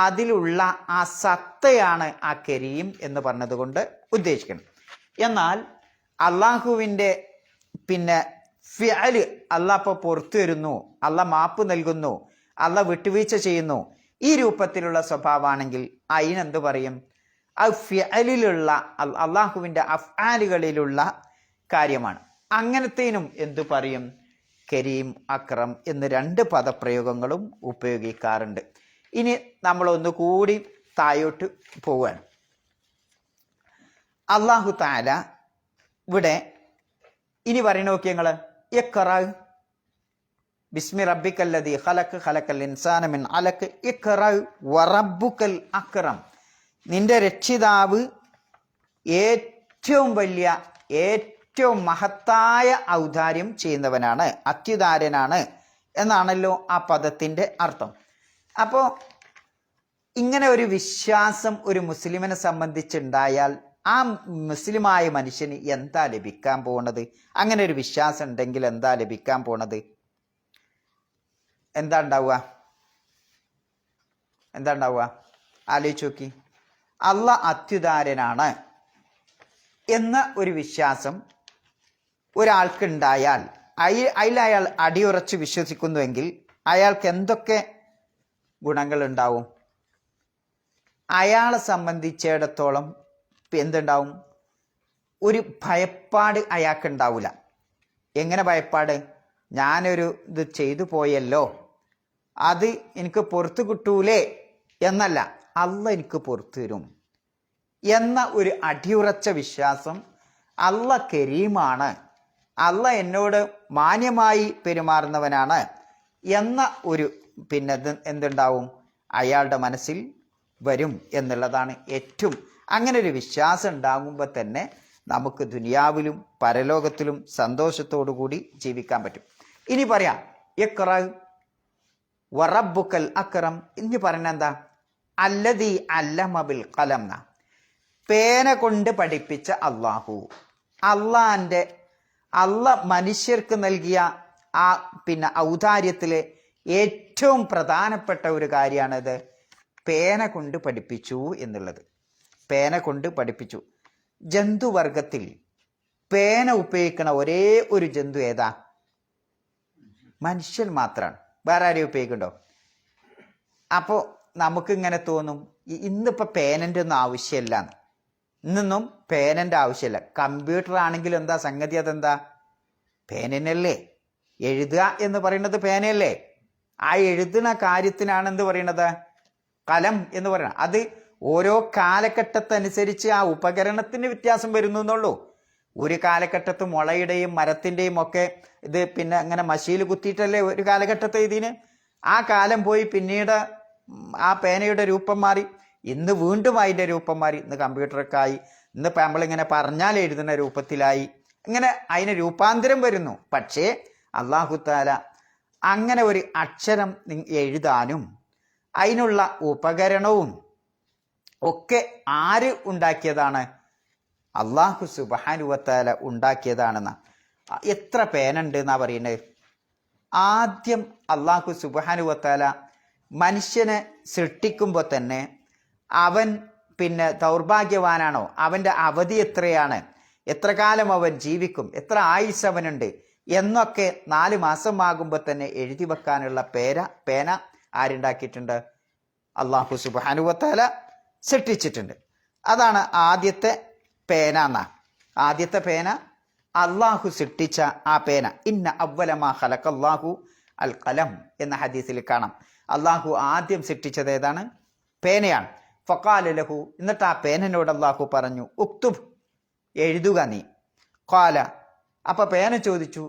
[SPEAKER 5] അതിലുള്ള ആ സത്തയാണ് ആ കരീം എന്ന് പറഞ്ഞതുകൊണ്ട് ഉദ്ദേശിക്കുന്നത്. എന്നാൽ അള്ളാഹുവിൻ്റെ ഫിഅല്, അള്ളാഹ് ഇപ്പോൾ പുറത്തു വരുന്നു, അള്ളാഹ് മാപ്പ് നൽകുന്നു, അള്ളാഹ് വിട്ടുവീഴ്ച ചെയ്യുന്നു, ഈ രൂപത്തിലുള്ള സ്വഭാവമാണെങ്കിൽ അതിനെന്ത് പറയും? അത് ഫിഅലിലുള്ള അള്ളാഹുവിൻ്റെ അഫ്ആലുകളിലുള്ള കാര്യമാണ്. അങ്ങനത്തേനും എന്തു പറയും? കരീം, അക്രം എന്ന് രണ്ട് പദപ്രയോഗങ്ങളും ഉപയോഗിക്കാറുണ്ട്. ഇനി നമ്മളൊന്നുകൂടി താഴോട്ട് പോവുകയാണ്. അള്ളാഹു തആല ഇവിടെ ഇനി പറയുന്ന നോക്കി ഞങ്ങൾ, ഇഖ്റ ബിസ്മി റബ്ബിക്കല്ലദീ ഖലഖ് ഖലഖൽ ഇൻസാന മിൻ അലഖ് ഇഖ്റ വറബ്ബുക്കൽ അക്രം. നിന്റെ രക്ഷിതാവ് ഏറ്റവും വലിയ, ഏറ്റവും മഹത്തായ ഔദാര്യം ചെയ്യുന്നവനാണ്, അത്യുദാരനാണ് എന്നാണല്ലോ ആ പദത്തിൻ്റെ അർത്ഥം. അപ്പോൾ ഇങ്ങനെ ഒരു വിശ്വാസം ഒരു മുസ്ലിമിനെ സംബന്ധിച്ചുണ്ടായാൽ ആ മുസ്ലിമായ മനുഷ്യന് എന്താ ലഭിക്കാൻ പോണത്? അങ്ങനെ ഒരു വിശ്വാസം ഉണ്ടെങ്കിൽ എന്താ ലഭിക്കാൻ പോണത്? എന്താ ഉണ്ടാവുക? ആലോചിച്ച് നോക്കി. അള്ളാഹ് അത്യുദാരനാണ് എന്ന ഒരു വിശ്വാസം ഒരാൾക്കുണ്ടായാൽ, അതിൽ അയാൾ അടിയുറച്ച് വിശ്വസിക്കുന്നുവെങ്കിൽ അയാൾക്ക് എന്തൊക്കെ ഗുണങ്ങളുണ്ടാവും? അയാളെ സംബന്ധിച്ചിടത്തോളം എന്തുണ്ടാവും? ഒരു ഭയപ്പാട് അയാൾക്കുണ്ടാവില്ല. എങ്ങനെ ഭയപ്പാട്? ഞാനൊരു ഇത് ചെയ്തു പോയല്ലോ, അത് എനിക്ക് പുറത്തു കിട്ടൂലേ എന്നല്ല, അള്ളാഹ് എനിക്ക് പുറത്തു തരും എന്ന ഒരു അടിയുറച്ച വിശ്വാസം. അള്ളാഹ് കരീമാണ്, അള്ളാഹ് എന്നോട് മാന്യമായി പെരുമാറുന്നവനാണ് എന്ന ഒരു എന്തുണ്ടാവും? അയാളുടെ മനസ്സിൽ വരും എന്നുള്ളതാണ് ഏറ്റവും. അങ്ങനെ ഒരു വിശ്വാസം ഉണ്ടാകുമ്പോൾ തന്നെ നമുക്ക് ദുനിയാവിലും പരലോകത്തിലും സന്തോഷത്തോടു കൂടി ജീവിക്കാൻ പറ്റും. ഇനി പറയാം ഇഖ്റ വറബ്ബുക്കൽ അക്രം. ഇനി പറയുന്നത് എന്താ? അല്ലദീ അല്ലമ ബിൽ ഖലം. പേന കൊണ്ട് പഠിപ്പിച്ച അള്ളാഹു. അള്ളാഹ് മനുഷ്യർക്ക് നൽകിയ ആ ഔദാര്യത്തിലെ ഏറ്റവും പ്രധാനപ്പെട്ട ഒരു കാര്യമാണിത്. പേന കൊണ്ട് പഠിപ്പിച്ചു എന്നുള്ളത്. പേന കൊണ്ട് പഠിപ്പിച്ചു. ജന്തുവർഗത്തിൽ പേന ഉപയോഗിക്കണ ഒരേ ഒരു ജന്തു ഏതാ? മനുഷ്യൻ മാത്രമാണ്. വേറെ ആരെയും ഉപയോഗിക്കണ്ടോ? അപ്പോൾ നമുക്കിങ്ങനെ തോന്നും ഇന്നിപ്പോൾ പേനൻ്റെ ഒന്നും ആവശ്യമില്ല. ഇന്നൊന്നും പേനൻ്റെ ആവശ്യമില്ല. കമ്പ്യൂട്ടർ ആണെങ്കിലും എന്താ സംഗതി? അതെന്താ? പേനല്ലേ. എഴുതുക എന്ന് പറയുന്നത് പേനയല്ലേ. ആ എഴുതുന്ന കാര്യത്തിനാണ് എന്ത് പറയണത്? കലം എന്ന് പറയണം. അത് ഓരോ കാലഘട്ടത്തനുസരിച്ച് ആ ഉപകരണത്തിന് വ്യത്യാസം വരുന്നു എന്നുള്ളൂ. ഒരു കാലഘട്ടത്ത് മുളയുടെയും മരത്തിൻ്റെയും ഒക്കെ ഇത് അങ്ങനെ മഷിയിൽ കുത്തിയിട്ടല്ലേ ഒരു കാലഘട്ടത്തെ ഇതിന്. ആ കാലം പോയി പിന്നീട് ആ പേനയുടെ രൂപം മാറി. ഇന്ന് വീണ്ടും അതിൻ്റെ രൂപം മാറി. ഇന്ന് കമ്പ്യൂട്ടറൊക്കെ ആയി. ഇന്നിപ്പോൾ നമ്മളിങ്ങനെ പറഞ്ഞാൽ എഴുതുന്ന രൂപത്തിലായി. ഇങ്ങനെ അതിന് രൂപാന്തരം വരുന്നു. പക്ഷേ അല്ലാഹു തആല അങ്ങനെ ഒരു അക്ഷരം എഴുതാനും അതിനുള്ള ഉപകരണവും ഒക്കെ ആര് ഉണ്ടാക്കിയതാണ്? അല്ലാഹു സുബ്ഹാനഹു വ തആല ഉണ്ടാക്കിയതാണെന്ന. എത്ര പേനുണ്ട് എന്നാ പറയുന്നത്? ആദ്യം അല്ലാഹു സുബ്ഹാനഹു വ തആല മനുഷ്യനെ സൃഷ്ടിക്കുമ്പോൾ തന്നെ അവൻ ദൗർഭാഗ്യവാനാണോ, അവൻ്റെ അവധി എത്രയാണ്, എത്ര കാലം അവൻ ജീവിക്കും, എത്ര ആയുസ് അവനുണ്ട് എന്നൊക്കെ 4 മാസമാകുമ്പോൾ തന്നെ എഴുതി വെക്കാനുള്ള പേന ആരുണ്ടാക്കിയിട്ടുണ്ട്? അല്ലാഹു സുബ്ഹാനഹു വ തആല സൃഷ്ടിച്ചിട്ടുണ്ട്. അതാണ് ആദ്യത്തെ പേന എന്നാ. ആദ്യത്തെ പേന അള്ളാഹു സൃഷ്ടിച്ച ആ പേന. ഇന്ന അവ്വലമാ ഖലഖല്ലാഹു അൽ ഖലം എന്ന ഹദീസിൽ കാണാം. അള്ളാഹു ആദ്യം സൃഷ്ടിച്ചത് ഏതാണ്? പേനയാണ്. ഫഖാല ലഹു, എന്നിട്ട് ആ പേനനോട് അള്ളാഹു പറഞ്ഞു, ഉക്തുബ്, എഴുതുക നീ. ഖാല, അപ്പൊ പേന ചോദിച്ചു,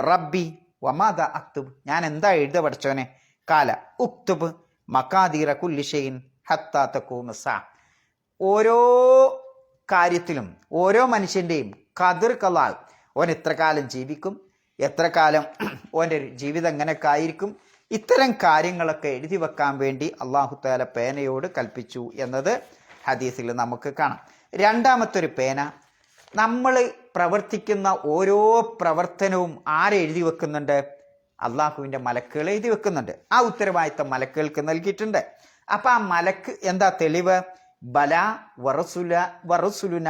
[SPEAKER 5] റബ്ബി വമാദ അക്തുബ്, ഞാൻ എന്താ എഴുത പഠിച്ചോനെ? കാല ഉക്തുബ് മഖാദീറ കുല്ലി ഷൈഇൻ ഹത്താ തഖൂമ സാ. ഓരോ കാര്യത്തിലും ഓരോ മനുഷ്യൻ്റെയും ഖദർ ഖലാ, ഓൻ എത്ര കാലം ജീവിക്കും, എത്ര കാലം ഓൻ്റെ ജീവിതം എങ്ങനെയൊക്കെ ആയിരിക്കും, ഇത്തരം കാര്യങ്ങളൊക്കെ എഴുതി വെക്കാൻ വേണ്ടി അല്ലാഹു തആല പേനയോട് കൽപ്പിച്ചു എന്നത് ഹദീസിൽ നമുക്ക് കാണാം. രണ്ടാമത്തൊരു പേന, നമ്മൾ പ്രവർത്തിക്കുന്ന ഓരോ പ്രവർത്തനവും ആരെഴുതി വെക്കുന്നുണ്ട്? അള്ളാഹുവിൻ്റെ മലക്കുകൾ എഴുതി വെക്കുന്നുണ്ട്. ആ ഉത്തരവാദിത്തം മലക്കുകൾക്ക് നൽകിയിട്ടുണ്ട്. അപ്പം ആ മലക്ക് എന്താ തെളിവ്? ബല വറസുലുന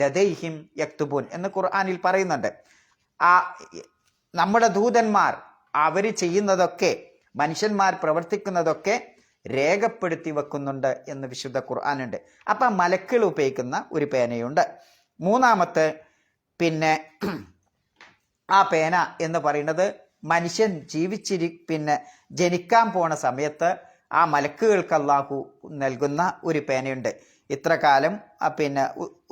[SPEAKER 5] ലദൈഹിം യക്തുബൂൻ എന്ന് ഖുർആനിൽ പറയുന്നുണ്ട്. ആ നമ്മുടെ ദൂതന്മാർ അവർ ചെയ്യുന്നതൊക്കെ, മനുഷ്യന്മാർ പ്രവർത്തിക്കുന്നതൊക്കെ രേഖപ്പെടുത്തി വെക്കുന്നുണ്ട് എന്ന് വിശുദ്ധ ഖുർആനുണ്ട്. അപ്പം മലക്കുകൾ ഉപയോഗിക്കുന്ന ഒരു പേനയുണ്ട്. മൂന്നാമത്തെ ആ പേന എന്ന് പറയുന്നത് മനുഷ്യൻ ജനിക്കാൻ പോണ സമയത്ത് ആ മലക്കുകൾക്ക് അല്ലാഹു നൽകുന്ന ഒരു പേനയുണ്ട്. ഇത്ര കാലം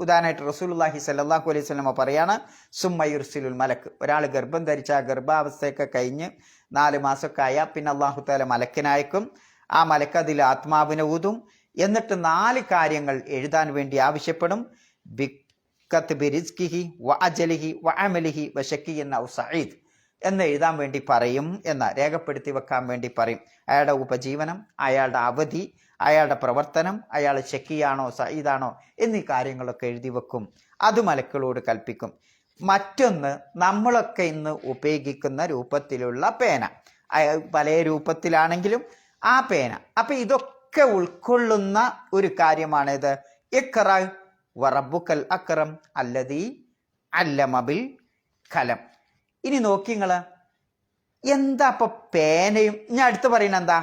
[SPEAKER 5] ഉദാഹരണമായിട്ട് റസൂലുള്ളാഹി സ്വല്ലല്ലാഹു അലൈഹി വസല്ലം പറയാണ്, സുമ്മ യുർസിലുൽ മലക്ക്, ഒരാൾ ഗർഭം ധരിച്ച ആ ഗർഭാവസ്ഥയൊക്കെ കഴിഞ്ഞ് 4 മാസമൊക്കെ ആയാൽ പിന്നെ അല്ലാഹു തആല മലക്കിനയക്കും. ആ മലക്ക് അതിൽ ആത്മാവിനെ ഊതും. എന്നിട്ട് 4 കാര്യങ്ങൾ എഴുതാൻ വേണ്ടി ആവശ്യപ്പെടും. ബിറിസ്കിഹി വ അജലിഹി വ അമലിഹി വ ശക്കിയ്യൻ ഔ സഈദ് എന്ന് എഴുതാൻ വേണ്ടി പറയും, എന്ന് രേഖപ്പെടുത്തി വെക്കാൻ വേണ്ടി പറയും. അയാളുടെ ഉപജീവനം, അയാളുടെ അവധി, അയാളുടെ പ്രവർത്തനം, അയാൾ ശക്കിയാണോ സഈദാണോ എന്നീ കാര്യങ്ങളൊക്കെ എഴുതി വെക്കും. അത് മലക്കുകളോട് കൽപ്പിക്കും. മറ്റൊന്ന്, നമ്മളൊക്കെ ഇന്ന് ഉപയോഗിക്കുന്ന രൂപത്തിലുള്ള പേന, പല രൂപത്തിലാണെങ്കിലും ആ പേന. അപ്പം ഇതൊക്കെ ഉൾക്കൊള്ളുന്ന ഒരു കാര്യമാണിത്. ഇഖ്റ വറബ്ബുക്കൽ അക്രം അല്ലദീ അല്ലമ ബിൽ ഖലം. ഇനി നോക്കി നിങ്ങൾ, എന്താ ഇപ്പൊ പേനയും ഞാൻ അടുത്ത് പറയുന്നത് എന്താ?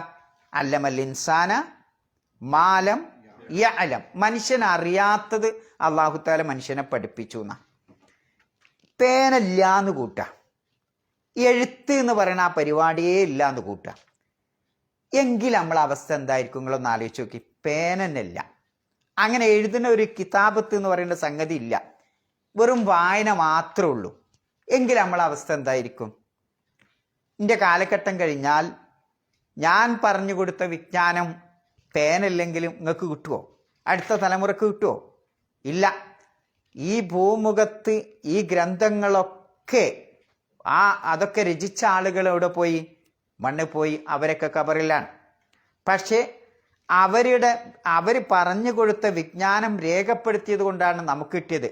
[SPEAKER 5] അല്ലമൽ ഇൻസാന മാലം യഅലം, മനുഷ്യൻ അറിയാത്തത് അല്ലാഹു തആല മനുഷ്യനെ പഠിപ്പിച്ചു എന്നാ. പേന ഇല്ലാന്ന് കൂട്ടാ, എഴുത്ത് എന്ന് പറയുന്ന ആ പരിപാടിയേ ഇല്ലാന്ന് കൂട്ടാ. എങ്കിൽ നമ്മളെ അവസ്ഥ എന്തായിരിക്കും? നിങ്ങളൊന്ന് ആലോചിച്ച് നോക്കി. പേനല്ല, അങ്ങനെ എഴുതുന്ന ഒരു കിതാബത്ത് എന്ന് പറയുന്ന സംഗതി ഇല്ല, വെറും വായന മാത്രമേ ഉള്ളൂ. എങ്കിൽ നമ്മളെ അവസ്ഥ എന്തായിരിക്കും? എൻ്റെ കാലഘട്ടം കഴിഞ്ഞാൽ ഞാൻ പറഞ്ഞു കൊടുത്ത വിജ്ഞാനം പേനല്ലെങ്കിലും നിങ്ങൾക്ക് കിട്ടുമോ? അടുത്ത തലമുറക്ക് കിട്ടുമോ? ഇല്ല. ഈ ഭൂമുഖത്ത് ഈ ഗ്രന്ഥങ്ങളൊക്കെ അതൊക്കെ രചിച്ച ആളുകൾ എവിടെ പോയി? മണ്ണിൽ പോയി. അവരൊക്കെ ഖബറിലാണ്. പക്ഷേ അവർ പറഞ്ഞു കൊടുത്ത വിജ്ഞാനം രേഖപ്പെടുത്തിയത് കൊണ്ടാണ് നമുക്ക് കിട്ടിയത്.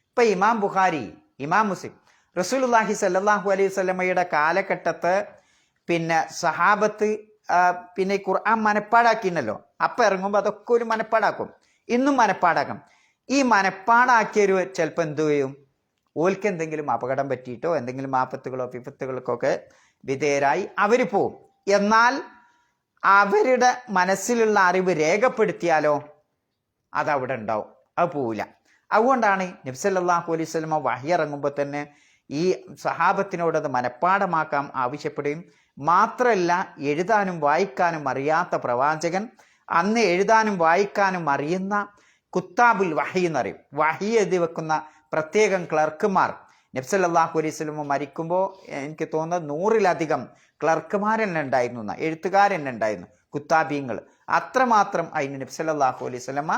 [SPEAKER 5] ഇപ്പം ഇമാം ബുഖാരി, ഇമാം മുസ്ലിം, റസൂലുള്ളാഹി സ്വല്ലല്ലാഹു അലൈഹി വസല്ലമയുടെ കാലഘട്ടത്ത് പിന്നെ സഹാബത്ത് പിന്നെ ഖുർആൻ മനപ്പാടാക്കിന്നല്ലോ. അപ്പം ഇറങ്ങുമ്പോൾ അതൊക്കെ ഒരു മനപ്പാടാക്കും. ഇന്നും മനപ്പാടാക്കും. ഈ മനപ്പാടാക്കിയൊരു ചിലപ്പോൾ എന്തു ചെയ്യും? ഓൽക്ക് എന്തെങ്കിലും അപകടം പറ്റിയിട്ടോ എന്തെങ്കിലും ആപത്തുകളോ വിപത്തുകൾക്കൊക്കെ വിധേയരായി അവർ പോവും. എന്നാൽ അവരുടെ മനസ്സിലുള്ള അറിവ് രേഖപ്പെടുത്തിയാലോ അതവിടെ ഉണ്ടാവും, അത് പോവില്ല. അതുകൊണ്ടാണ് നബി സല്ലല്ലാഹു അലൈഹി വസല്ലമ വഹി ഇറങ്ങുമ്പോൾ തന്നെ ഈ സഹാബത്തിനോട് അത് മനഃപ്പാഠമാക്കാൻ ആവശ്യപ്പെടുകയും മാത്രമല്ല, എഴുതാനും വായിക്കാനും അറിയാത്ത പ്രവാചകൻ അന്ന് എഴുതാനും വായിക്കാനും അറിയുന്ന കുത്താബുൽ വഹി എന്നറിയും. വഹി എഴുതി വെക്കുന്ന പ്രത്യേകം ക്ലർക്കുമാർ നബി സല്ലല്ലാഹു അലൈഹി വസല്ലമ മരിക്കുമ്പോൾ എനിക്ക് തോന്നുന്നത് 100-ലധികം ക്ലർക്കുമാരെന്നെ ഉണ്ടായിരുന്നു, എഴുത്തുകാരെന്നെ ഉണ്ടായിരുന്നു, കുത്താബീങ്ങൾ. അത്രമാത്രം അതിന് നബി സല്ലല്ലാഹു അലൈഹി വസല്ലമ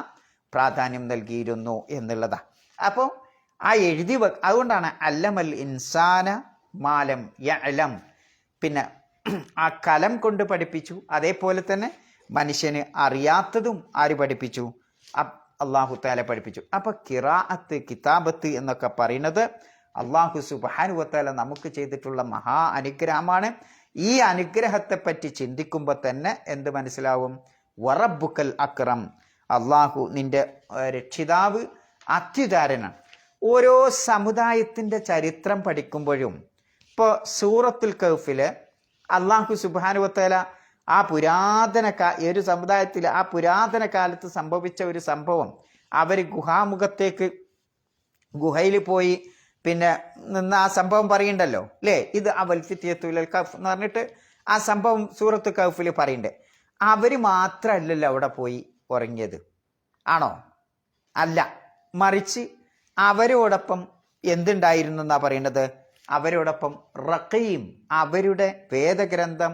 [SPEAKER 5] പ്രാധാന്യം നൽകിയിരുന്നു എന്നുള്ളതാണ്. അപ്പോൾ ആ അതുകൊണ്ടാണ് അല്ലമൽ ഇൻസാന മാലം യഅലം. പിന്നെ ആ കലം കൊണ്ട് പഠിപ്പിച്ചു. അതേപോലെ തന്നെ മനുഷ്യന് അറിയാത്തതും ആര് പഠിപ്പിച്ചു? അള്ളാഹു തആല പഠിപ്പിച്ചു. അപ്പോൾ ഖിറാഅത്ത്, കിതാബത്ത് എന്നൊക്കെ പറയുന്നത് അള്ളാഹു സുബ്ഹാനഹു വ തആല നമുക്ക് ചെയ്തിട്ടുള്ള മഹാ അനുഗ്രഹമാണ്. ഈ അനുഗ്രഹത്തെപ്പറ്റി ചിന്തിക്കുമ്പോൾ തന്നെ എന്ത് മനസ്സിലാവും? വറബ്ബുക്കൽ അക്രം, അള്ളാഹു നിന്റെ രക്ഷിതാവ് അത്യുദാരനാണ്. ഓരോ സമുദായത്തിൻ്റെ ചരിത്രം പഠിക്കുമ്പോഴും ഇപ്പോൾ സൂറത്തുൽ കഹ്ഫില് അള്ളാഹു സുബ്ഹാനഹു വ തആല ആ ഒരു സമുദായത്തിൽ ആ പുരാതന കാലത്ത് സംഭവിച്ച ഒരു സംഭവം, അവർ ഗുഹയിൽ പോയി പിന്നെ നിന്ന് ആ സംഭവം പറയുന്നുണ്ടല്ലോ അല്ലേ? ഇത് വൽഫിത്യത്തുൽ കഹ്ഫ് എന്ന് പറഞ്ഞിട്ട് ആ സംഭവം സൂറത്ത് കഹ്ഫിൽ പറയുന്നുണ്ട്. അവർ മാത്രമല്ലല്ലോ അവിടെ പോയി ഉറങ്ങിയത്, ആണോ? അല്ല, മറിച്ച് അവരോടൊപ്പം എന്തുണ്ടായിരുന്നു എന്നാ പറയുന്നത്? അവരോടൊപ്പം റഖീം, അവരുടെ വേദഗ്രന്ഥം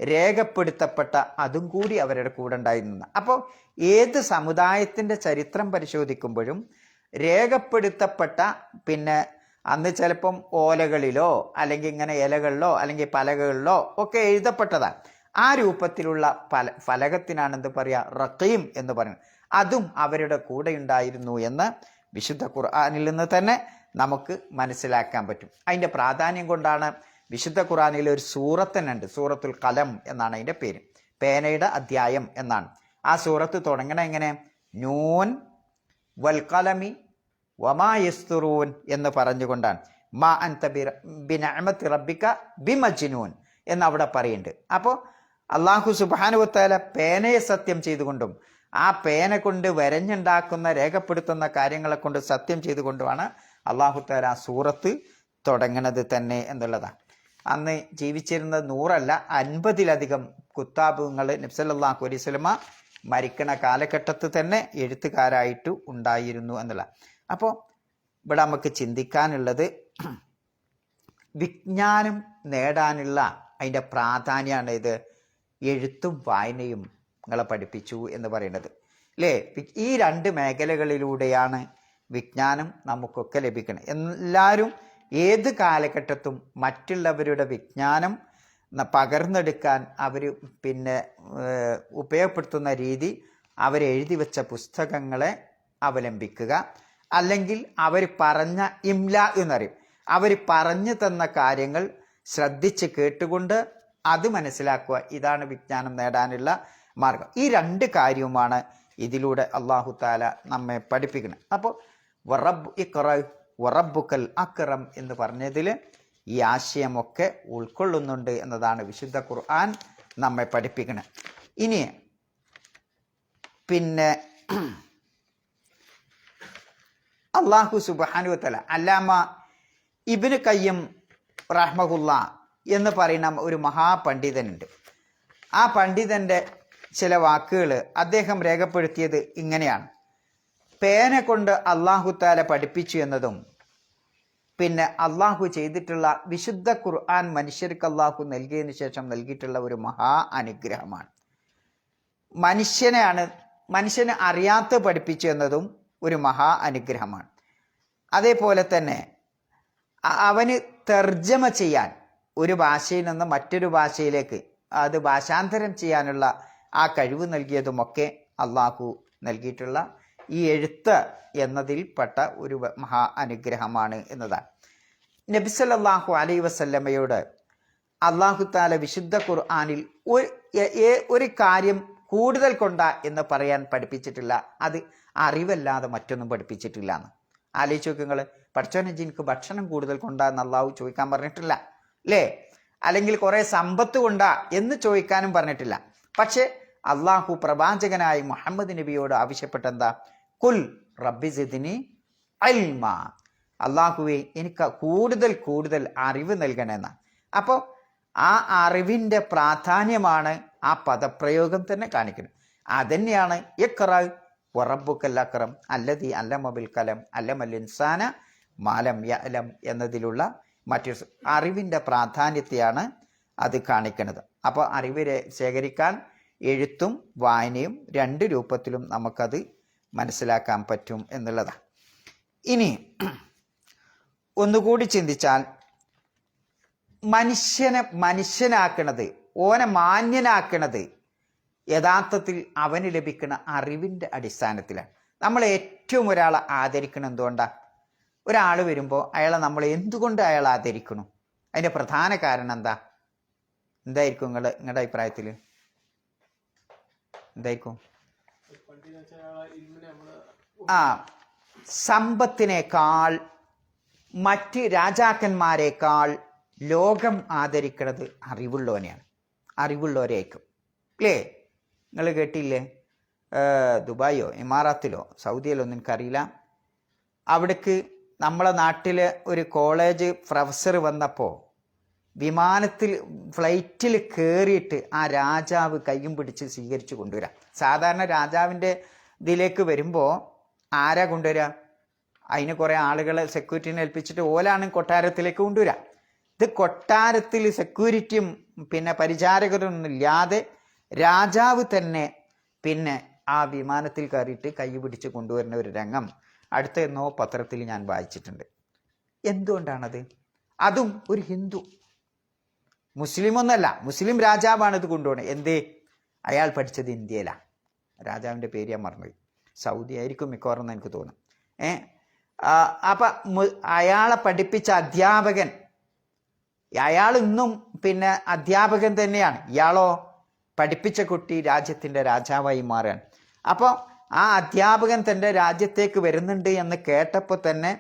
[SPEAKER 5] രേഖപ്പെടുത്തപ്പെട്ട അതും കൂടി അവരുടെ കൂടെ ഉണ്ടായിരുന്നു. അപ്പോൾ ഏത് സമുദായത്തിൻ്റെ ചരിത്രം പരിശോധിക്കുമ്പോഴും രേഖപ്പെടുത്തപ്പെട്ട പിന്നെ അന്ന് ചിലപ്പം ഓലകളിലോ അല്ലെങ്കിൽ ഇങ്ങനെ ഇലകളിലോ അല്ലെങ്കിൽ പലകകളിലോ ഒക്കെ എഴുതപ്പെട്ടതാണ്. ആ രൂപത്തിലുള്ള ഫലകത്തിനാണ് എന്ത് പറയുക? റഖീം എന്ന് പറയുന്നത്. അതും അവരുടെ കൂടെ ഉണ്ടായിരുന്നു എന്ന് വിശുദ്ധ ഖുർആനിൽ നിന്ന് തന്നെ നമുക്ക് മനസ്സിലാക്കാൻ പറ്റും. അതിൻ്റെ പ്രാധാന്യം കൊണ്ടാണ് വിശുദ്ധ ഖുർആനിൽ ഒരു സൂറത്ത് തന്നെ ഉണ്ട്, സൂറത്തുൽ ഖലം എന്നാണ് അതിൻ്റെ പേര്, പേനയുടെ അധ്യായം എന്നാണ്. ആ സൂറത്ത് തുടങ്ങണ എങ്ങനെ? നൂൻ വൽ ഖലമി വമാ യസ്തുറൂൻ എന്ന് പറഞ്ഞുകൊണ്ടാണ്. മാ അൻത ബിനിഅമത്തി റബ്ബിക ബിമജ്നൂൻ എന്ന് അവിടെ പറയുന്നുണ്ട്. അപ്പോൾ അള്ളാഹു സുബ്ഹാനഹു വ തആല പേനയെ സത്യം ചെയ്തുകൊണ്ടും ആ പേന കൊണ്ട് വരഞ്ഞുണ്ടാക്കുന്ന രേഖപ്പെടുത്തുന്ന കാര്യങ്ങളെ കൊണ്ട് സത്യം ചെയ്തുകൊണ്ടുമാണ് അള്ളാഹു തആല ആ സൂറത്ത് തുടങ്ങുന്നത് തന്നെ എന്നുള്ളതാണ്. അന്ന് ജീവിച്ചിരുന്നത് 100 അല്ല 50-ലധികം കുത്താബുകൾ നബി സല്ലല്ലാഹു അലൈഹി വസല്ലമ മരിക്കണ കാലഘട്ടത്തിൽ തന്നെ എഴുത്തുകാരായിട്ട് ഉണ്ടായിരുന്നു എന്നുള്ള. അപ്പോൾ ഇവിടെ നമുക്ക് ചിന്തിക്കാനുള്ളത് വിജ്ഞാനം നേടാനുള്ള അതിൻ്റെ പ്രാധാന്യമാണ് ഇത് എഴുത്തും വായനയും നിങ്ങളെ പഠിപ്പിച്ചു എന്ന് പറയുന്നത് അല്ലേ? ഈ 2 മേഖലകളിലൂടെയാണ് വിജ്ഞാനം നമുക്കൊക്കെ ലഭിക്കുന്നത്. എല്ലാവരും ഏത് കാലഘട്ടത്തും മറ്റുള്ളവരുടെ വിജ്ഞാനം പകർന്നെടുക്കാൻ അവർ പിന്നെ ഉപയോഗപ്പെടുത്തുന്ന രീതി അവരെഴുതി വെച്ച പുസ്തകങ്ങളെ അവലംബിക്കുക, അല്ലെങ്കിൽ അവർ പറഞ്ഞ ഇംല എന്നറിയും, അവർ പറഞ്ഞു തന്ന കാര്യങ്ങൾ ശ്രദ്ധിച്ച് കേട്ടുകൊണ്ട് അത് മനസ്സിലാക്കുക. ഇതാണ് വിജ്ഞാനം നേടാനുള്ള മാർഗം. ഈ 2 കാര്യവുമാണ് ഇതിലൂടെ അള്ളാഹു തആല നമ്മെ പഠിപ്പിക്കുന്നത്. അപ്പോൾ വറബ്ബുക്കൽ അക്രം എന്ന് പറഞ്ഞതിൽ ഈ ആശയമൊക്കെ ഉൾക്കൊള്ളുന്നുണ്ട് എന്നതാണ് വിശുദ്ധ ഖുർആൻ നമ്മെ പഠിപ്പിക്കുന്നത്. ഇനി പിന്നെ അള്ളാഹു സുബ്ഹാനഹു വ തആല അല്ലാമ ഇബ്നു ഖയ്യിം റഹ്മഹുല്ലാ എന്ന് പറയുന്ന ഒരു മഹാപണ്ഡിതനുണ്ട്. ആ പണ്ഡിതൻ്റെ ചില വാക്കുകൾ അദ്ദേഹം രേഖപ്പെടുത്തിയത് ഇങ്ങനെയാണ്: പേന കൊണ്ട് അള്ളാഹു തആല പഠിപ്പിച്ചു എന്നതും പിന്നെ അള്ളാഹു ചെയ്തിട്ടുള്ള വിശുദ്ധ ഖുർആൻ മനുഷ്യർക്ക് അള്ളാഹു നൽകിയതിന് ശേഷം നൽകിയിട്ടുള്ള ഒരു മഹാ അനുഗ്രഹമാണ്. മനുഷ്യന് അറിയാത്ത പഠിപ്പിച്ചു എന്നതും ഒരു മഹാ അനുഗ്രഹമാണ്. അതേപോലെ തന്നെ അവന് തർജ്ജമ ചെയ്യാൻ ഒരു ഭാഷയിൽ നിന്ന് മറ്റൊരു ഭാഷയിലേക്ക് അത് ഭാഷാന്തരം ചെയ്യാനുള്ള ആ കഴിവ് നൽകിയതുമൊക്കെ അള്ളാഹു നൽകിയിട്ടുള്ള ഈ എഴുത്ത് എന്നതിൽപ്പെട്ട ഒരു മഹാ അനുഗ്രഹമാണ് എന്നതാണ്. നബി സല്ലല്ലാഹു അലൈഹി വസല്ലമയോട് അള്ളാഹു താല വിശുദ്ധ ഖുർആനിൽ ഒരു കാര്യം കൂടുതൽ കൊണ്ട എന്ന് പറയാൻ പഠിപ്പിച്ചിട്ടില്ല. അത് അറിവല്ലാതെ മറ്റൊന്നും പഠിപ്പിച്ചിട്ടില്ല എന്ന് ആലോചിച്ച് നോക്കുക. നിങ്ങൾ പഠിച്ചോനെ ജിൻക്ക് ഭക്ഷണം കൂടുതൽ കൊണ്ടാ എന്ന് അള്ളാഹു ചോദിക്കാൻ പറഞ്ഞിട്ടില്ല അല്ലേ? അല്ലെങ്കിൽ കുറെ സമ്പത്ത് കൊണ്ടാ എന്ന് ചോദിക്കാനും പറഞ്ഞിട്ടില്ല. പക്ഷെ അള്ളാഹു പ്രവാചകനായി മുഹമ്മദ് നബിയോട് ആവശ്യപ്പെട്ടെന്താ? കുൽ റബ്ബി സിദ്നി ഇൽമാ, അള്ളാഹുവെ എനിക്ക് കൂടുതൽ കൂടുതൽ അറിവ് നൽകണമെന്ന. അപ്പോൾ ആ അറിവിൻ്റെ പ്രാധാന്യമാണ് ആ പദപ്രയോഗം തന്നെ കാണിക്കുന്നത്. അതന്നെയാണ് ഇഖ്റ വറബ്ബുക്കൽ അക്രം അല്ലദീ അല്ലമ ബിൽ കലം അല്ലമൽ ഇൻസാന മാലം യഅലം എന്നതിലുള്ള മറ്റൊരു അറിവിൻ്റെ പ്രാധാന്യത്തെയാണ് അത് കാണിക്കുന്നത്. അപ്പോൾ അറിവ് ശേഖരിക്കാൻ എഴുത്തും വായനയും രണ്ട് രൂപത്തിലും നമുക്കത് മനസ്സിലാക്കാൻ പറ്റും എന്നുള്ളതാണ്. ഇനി ഒന്നുകൂടി ചിന്തിച്ചാൽ മനുഷ്യനാക്കണത്, ഓനെ മാന്യനാക്കണത് യഥാർത്ഥത്തിൽ അവന് ലഭിക്കുന്ന അറിവിൻ്റെ അടിസ്ഥാനത്തിലാണ്. നമ്മൾ ഏറ്റവും ഒരാളെ ആദരിക്കണം എന്തുകൊണ്ടാണ്? ഒരാൾ വരുമ്പോൾ അയാളെ നമ്മൾ എന്തുകൊണ്ട് അയാൾ ആദരിക്കണം? അതിൻ്റെ പ്രധാന കാരണം എന്തായിരിക്കും നിങ്ങളുടെ അഭിപ്രായത്തിൽ? എന്തായിരിക്കും? സമ്പത്തിനേക്കാൾ മറ്റ് രാജാക്കന്മാരെക്കാൾ ലോകം ആദരിക്കുന്നത് അറിവുള്ളവരെയായിരിക്കും അല്ലേ? നിങ്ങൾ കേട്ടില്ലേ, ദുബായോ ഇമാറാത്തിലോ സൗദിയിലോ ഒന്നും എനിക്കറിയില്ല, അവിടേക്ക് നമ്മളെ നാട്ടിലെ ഒരു കോളേജ് പ്രൊഫസർ വന്നപ്പോൾ ഫ്ലൈറ്റിൽ കയറിയിട്ട് ആ രാജാവ് കയ്യും പിടിച്ച് സ്വീകരിച്ച് കൊണ്ടുവരാം. സാധാരണ രാജാവിൻ്റെ ഇതിലേക്ക് വരുമ്പോൾ ആരാ കൊണ്ടുവരിക? അതിന് കുറേ ആളുകളെ സെക്യൂരിറ്റിനെ ഏൽപ്പിച്ചിട്ട് ഓലാണ് കൊട്ടാരത്തിലേക്ക് കൊണ്ടുവരിക. ഇത് കൊട്ടാരത്തിൽ സെക്യൂരിറ്റിയും പിന്നെ പരിചാരകരൊന്നും ഇല്ലാതെ രാജാവ് തന്നെ പിന്നെ ആ വിമാനത്തിൽ കയറിയിട്ട് കൈ പിടിച്ച് കൊണ്ടുവരുന്ന ഒരു രംഗം അടുത്ത എന്നോ പത്രത്തിൽ ഞാൻ വായിച്ചിട്ടുണ്ട്. എന്തുകൊണ്ടാണത്? അതും ഒരു ഹിന്ദു, മുസ്ലിമൊന്നല്ല, മുസ്ലിം രാജാവാണ് ഇത് കൊണ്ടുപോകുന്നത്. എന്തേ? അയാൾ പഠിച്ചത് ഇന്ത്യയിലാണ്. രാജാവിൻ്റെ പേര് ഞാൻ മറന്നുപോയി, സൗദി ആയിരിക്കും മിക്കവാറും എന്ന് എനിക്ക് തോന്നും. അപ്പം അയാളെ പഠിപ്പിച്ച അധ്യാപകൻ, അയാൾ ഇന്നും പിന്നെ അധ്യാപകൻ തന്നെയാണ്. ഇയാളോ പഠിപ്പിച്ച കുട്ടി രാജ്യത്തിൻ്റെ രാജാവായി മാറുകയാണ്. അപ്പോൾ ആ അധ്യാപകൻ തൻ്റെ രാജ്യത്തേക്ക് വരുന്നുണ്ട് എന്ന് കേട്ടപ്പോൾ തന്നെ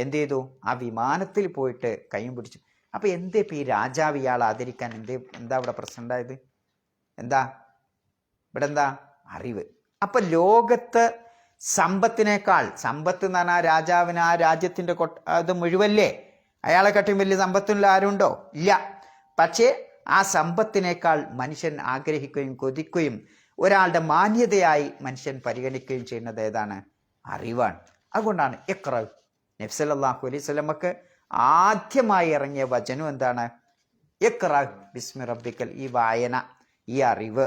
[SPEAKER 5] എന്ത് ചെയ്തു? ആ വിമാനത്തിൽ പോയിട്ട് കൈയും പിടിച്ചു. അപ്പോൾ എന്തേ ഈ രാജാവ് ഇയാൾ ആദരിക്കാൻ എന്താ ഇവിടെ പ്രശ്നം ഉണ്ടായത്? ഇവിടെ അറിവ്. അപ്പം ലോകത്ത് സമ്പത്തിനേക്കാൾ, സമ്പത്ത് എന്ന് പറഞ്ഞാൽ രാജാവിന് ആ രാജ്യത്തിൻ്റെ അത് മുഴുവല്ലേ, അയാളെ കാട്ടിയും വലിയ സമ്പത്തുള്ള ആരുണ്ടോ? ഇല്ല. പക്ഷേ ആ സമ്പത്തിനേക്കാൾ മനുഷ്യൻ ആഗ്രഹിക്കുകയും കൊതിക്കുകയും ഒരാളുടെ മാന്യതയായി മനുഷ്യൻ പരിഗണിക്കുകയും ചെയ്യുന്നത് ഏതാണ്? അറിവാണ്. അതുകൊണ്ടാണ് ഇഖ്റ. നബി സല്ലല്ലാഹു അലൈഹി വസല്ലമക്ക് ആദ്യമായി ഇറങ്ങിയ വചനം എന്താണ്? ഇഖ്റ ബിസ്മി റബ്ബിക്കൽ. ഈ വായന, ഈ അറിവ്,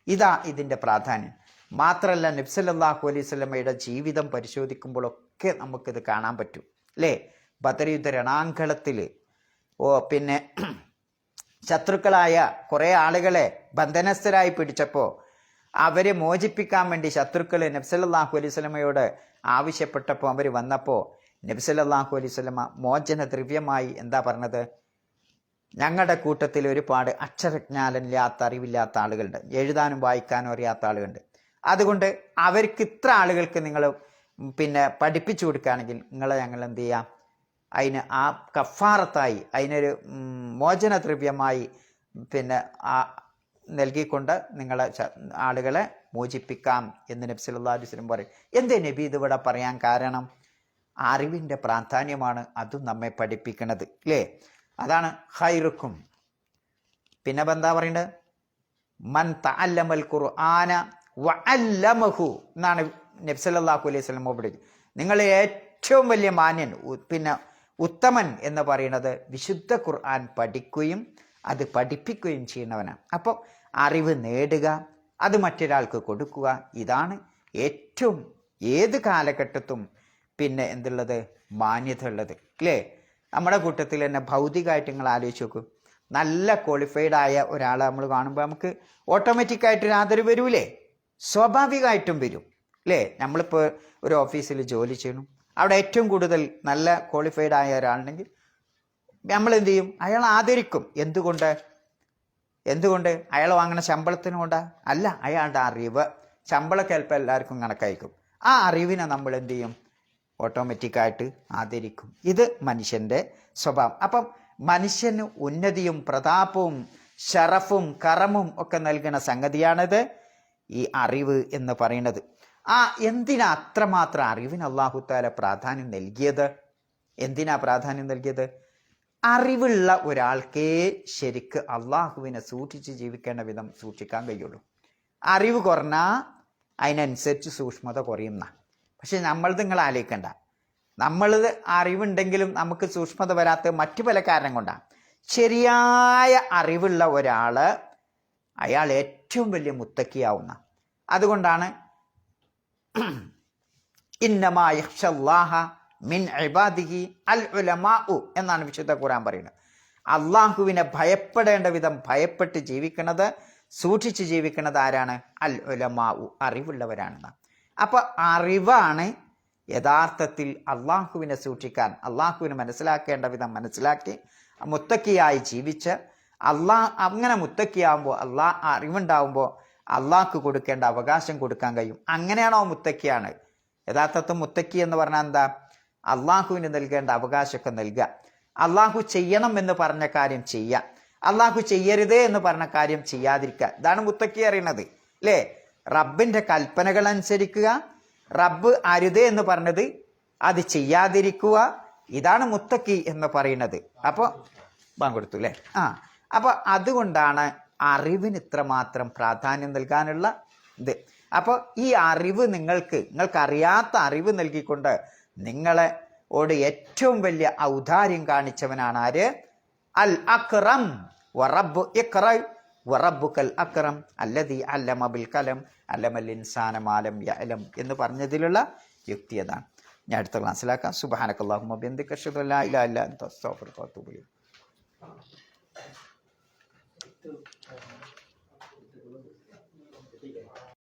[SPEAKER 5] ഇതാ ഇതിൻ്റെ പ്രാധാന്യം. മാത്രമല്ല നബി സല്ലല്ലാഹു അലൈഹി വസല്ലമയുടെ ജീവിതം പരിശോധിക്കുമ്പോഴൊക്കെ നമുക്കിത് കാണാൻ പറ്റും അല്ലേ? ബദർ യുദ്ധ രണാങ്കളത്തിൽ പിന്നെ ശത്രുക്കളായ കുറേ ആളുകളെ ബന്ധനസ്ഥരായി പിടിച്ചപ്പോൾ അവരെ മോചിപ്പിക്കാൻ വേണ്ടി ശത്രുക്കൾ നബി സല്ലല്ലാഹു അലൈഹി വസല്ലമയോട് ആവശ്യപ്പെട്ടപ്പോൾ അവർ വന്നപ്പോൾ നബി സല്ലല്ലാഹു അലൈഹി വസല്ലമ മോചന ദ്രവ്യമായി എന്താ പറഞ്ഞത്? ഞങ്ങളുടെ കൂട്ടത്തിൽ ഒരുപാട് അക്ഷരജ്ഞാനമില്ലാത്ത അറിവില്ലാത്ത ആളുകളുണ്ട്, എഴുതാനും വായിക്കാനും അറിയാത്ത ആളുകളുണ്ട്. അതുകൊണ്ട് അവർക്ക് ഇത്ര ആളുകൾക്ക് നിങ്ങൾ പിന്നെ പഠിപ്പിച്ചു കൊടുക്കുകയാണെങ്കിൽ ഞങ്ങൾ എന്ത് ചെയ്യാം? അതിന് ആ കഫാറത്തായി, അതിനൊരു മോചനദ്രവ്യമായി പിന്നെ നൽകിക്കൊണ്ട് ആളുകളെ മോചിപ്പിക്കാം എന്ന് നബി സല്ലല്ലാഹു അലൈഹി വസല്ലം പറയും. എന്തേ നബി ഇതിവിടെ പറയാൻ കാരണം? അറിവിൻ്റെ പ്രാധാന്യമാണ് അതും നമ്മെ പഠിപ്പിക്കുന്നത് അല്ലേ? അതാണ് ഖൈറുക്കും. പിന്നെ എന്താ പറയേണ്ടത്? മൻ തഅല്ലമൽ ഖുർആന വഅല്ലമഹു എന്നാണ് നബി സല്ലല്ലാഹു അലൈഹി വസല്ലം പഠിപ്പിച്ചത്. നിങ്ങൾ ഏറ്റവും വലിയ മാന്യൻ, പിന്നെ ഉത്തമൻ എന്ന് പറയുന്നത് വിശുദ്ധ ഖുർആൻ പഠിക്കുകയും അത് പഠിപ്പിക്കുകയും ചെയ്യുന്നവനാണ്. അപ്പോൾ അറിവ് നേടുക, അത് മറ്റൊരാൾക്ക് കൊടുക്കുക. ഇതാണ് ഏറ്റവും ഏത് കാലഘട്ടത്തും പിന്നെ എന്തുള്ളത്, മാന്യത ഉള്ളത് അല്ലേ? നമ്മുടെ കൂട്ടത്തിൽ തന്നെ ഭൗതികമായിട്ട് നിങ്ങൾ ആലോചിച്ച് നോക്കും, നല്ല ക്വാളിഫൈഡ് ആയ ഒരാളെ നമ്മൾ കാണുമ്പോൾ നമുക്ക് ഓട്ടോമാറ്റിക്കായിട്ട് ആദരവ് വരൂലേ? സ്വാഭാവികമായിട്ടും വരും അല്ലേ? നമ്മളിപ്പോൾ ഒരു ഓഫീസിൽ ജോലി ചെയ്യണം, അവിടെ ഏറ്റവും കൂടുതൽ നല്ല ക്വാളിഫൈഡ് ആയ ഒരാളുണ്ടെങ്കിൽ നമ്മൾ എന്ത് ചെയ്യും? അയാൾ ആദരിക്കും. എന്തുകൊണ്ട്? അയാൾ വാങ്ങുന്ന ശമ്പളത്തിന് കൊണ്ടാ? അല്ല, അയാളുടെ അറിവ്. ശമ്പളമൊക്കെ ചിലപ്പോൾ എല്ലാവർക്കും കണക്കായിരിക്കും. ആ അറിവിനെ നമ്മൾ എന്ത് ചെയ്യും? ഓട്ടോമാറ്റിക്കായിട്ട് ആദരിക്കും. ഇത് മനുഷ്യൻ്റെ സ്വഭാവം. അപ്പം മനുഷ്യന് ഉന്നതിയും പ്രതാപവും ഷറഫും കറമും ഒക്കെ നൽകുന്ന സംഗതിയാണിത് ഈ അറിവ് എന്ന് പറയുന്നത്. എന്തിനാ അത്രമാത്രം അറിവിന് അല്ലാഹു തആല പ്രാധാന്യം നൽകിയത്? എന്തിനാ പ്രാധാന്യം നൽകിയത്? അറിവുള്ള ഒരാൾക്കേ ശരിക്ക് അള്ളാഹുവിനെ സൂക്ഷിച്ച് ജീവിക്കേണ്ട വിധം സൂക്ഷിക്കാൻ കഴിയുള്ളൂ. അറിവ് കുറഞ്ഞാൽ അതിനനുസരിച്ച് സൂക്ഷ്മത കുറയുന്ന. പക്ഷെ നമ്മളത് നിങ്ങൾ ആലോചിക്കണ്ട, നമ്മളത് അറിവുണ്ടെങ്കിലും നമുക്ക് സൂക്ഷ്മത വരാത്ത മറ്റു പല കാരണം കൊണ്ടാണ്. ശരിയായ അറിവുള്ള ഒരാൾ അയാൾ ഏറ്റവും വലിയ മുത്തക്കിയാവുന്ന. അതുകൊണ്ടാണ് ഇന്നമാ യഖ്ഷല്ലാഹ മിൻ ഇബാദിഹി അൽ ഉലമാഉ എന്നാണ് വിശുദ്ധ ഖുർആൻ പറയുന്നത്. അള്ളാഹുവിനെ ഭയപ്പെടേണ്ട വിധം ഭയപ്പെട്ട് ജീവിക്കുന്നത്, സൂക്ഷിച്ച് ജീവിക്കുന്നത് ആരാണ്? അൽ ഉലമാഉ, അറിവുള്ളവരാണെന്ന്. അപ്പോൾ അറിവാണ് യഥാർത്ഥത്തിൽ അള്ളാഹുവിനെ സൂക്ഷിക്കാൻ, അള്ളാഹുവിനെ മനസ്സിലാക്കേണ്ട വിധം മനസ്സിലാക്കി മുത്തക്കിയായി ജീവിച്ച് അങ്ങനെ മുത്തക്കിയാവുമ്പോൾ അറിവുണ്ടാവുമ്പോൾ അള്ളാഹ്ക്ക് കൊടുക്കേണ്ട അവകാശം കൊടുക്കാൻ കഴിയും. അങ്ങനെയാണോ മുത്തക്കിയാണ്? യഥാർത്ഥത്തിൽ മുത്തക്കി എന്ന് പറഞ്ഞാൽ എന്താ? അള്ളാഹുവിന് നൽകേണ്ട അവകാശമൊക്കെ നൽകുക, അള്ളാഹു ചെയ്യണം എന്ന് പറഞ്ഞ കാര്യം ചെയ്യുക, അള്ളാഹു ചെയ്യരുതേ എന്ന് പറഞ്ഞ കാര്യം ചെയ്യാതിരിക്കുക. ഇതാണ് മുത്തക്കി അറിയണത് അല്ലേ? റബ്ബിൻ്റെ കൽപ്പനകൾ അനുസരിക്കുക, റബ്ബ് അരുതേ എന്ന് പറഞ്ഞത് അത് ചെയ്യാതിരിക്കുക. ഇതാണ് മുത്തക്കി എന്ന് പറയുന്നത്. അപ്പോൾ കൊടുത്തു അല്ലേ? അപ്പോൾ അതുകൊണ്ടാണ് അറിവിന് ഇത്രമാത്രം പ്രാധാന്യം നൽകാനുള്ള ഇത്. അപ്പോൾ ഈ അറിവ് നിങ്ങൾക്ക് അറിയാത്ത അറിവ് നൽകിക്കൊണ്ട് നിങ്ങളോട് ഏറ്റവും വലിയ ഔദാര്യം കാണിച്ചവനാണ് ആര്? അൽ അക്രം വറബ്ബു ഇഖ്റ വറബ്ബുക്കൽ അക്രം അല്ലദീ അല്ലമ ബിൽ കലം അല്ലമൽ ഇൻസാന മാ ലം യഅലം എന്ന് പറഞ്ഞതിലുള്ള യുക്തി അതാണ്. ഞാൻ അടുത്ത ക്ലാസ്സിലാക്കാം. സുബ്ഹാനക്കല്ലാഹുമ്മ വബിഹംദിക അശ്ഹദു അല്ലാ ഇലാഹ ഇല്ല അൻത അസ്തഗ്ഫിറുക വഅതൂബു ഇലൈക്.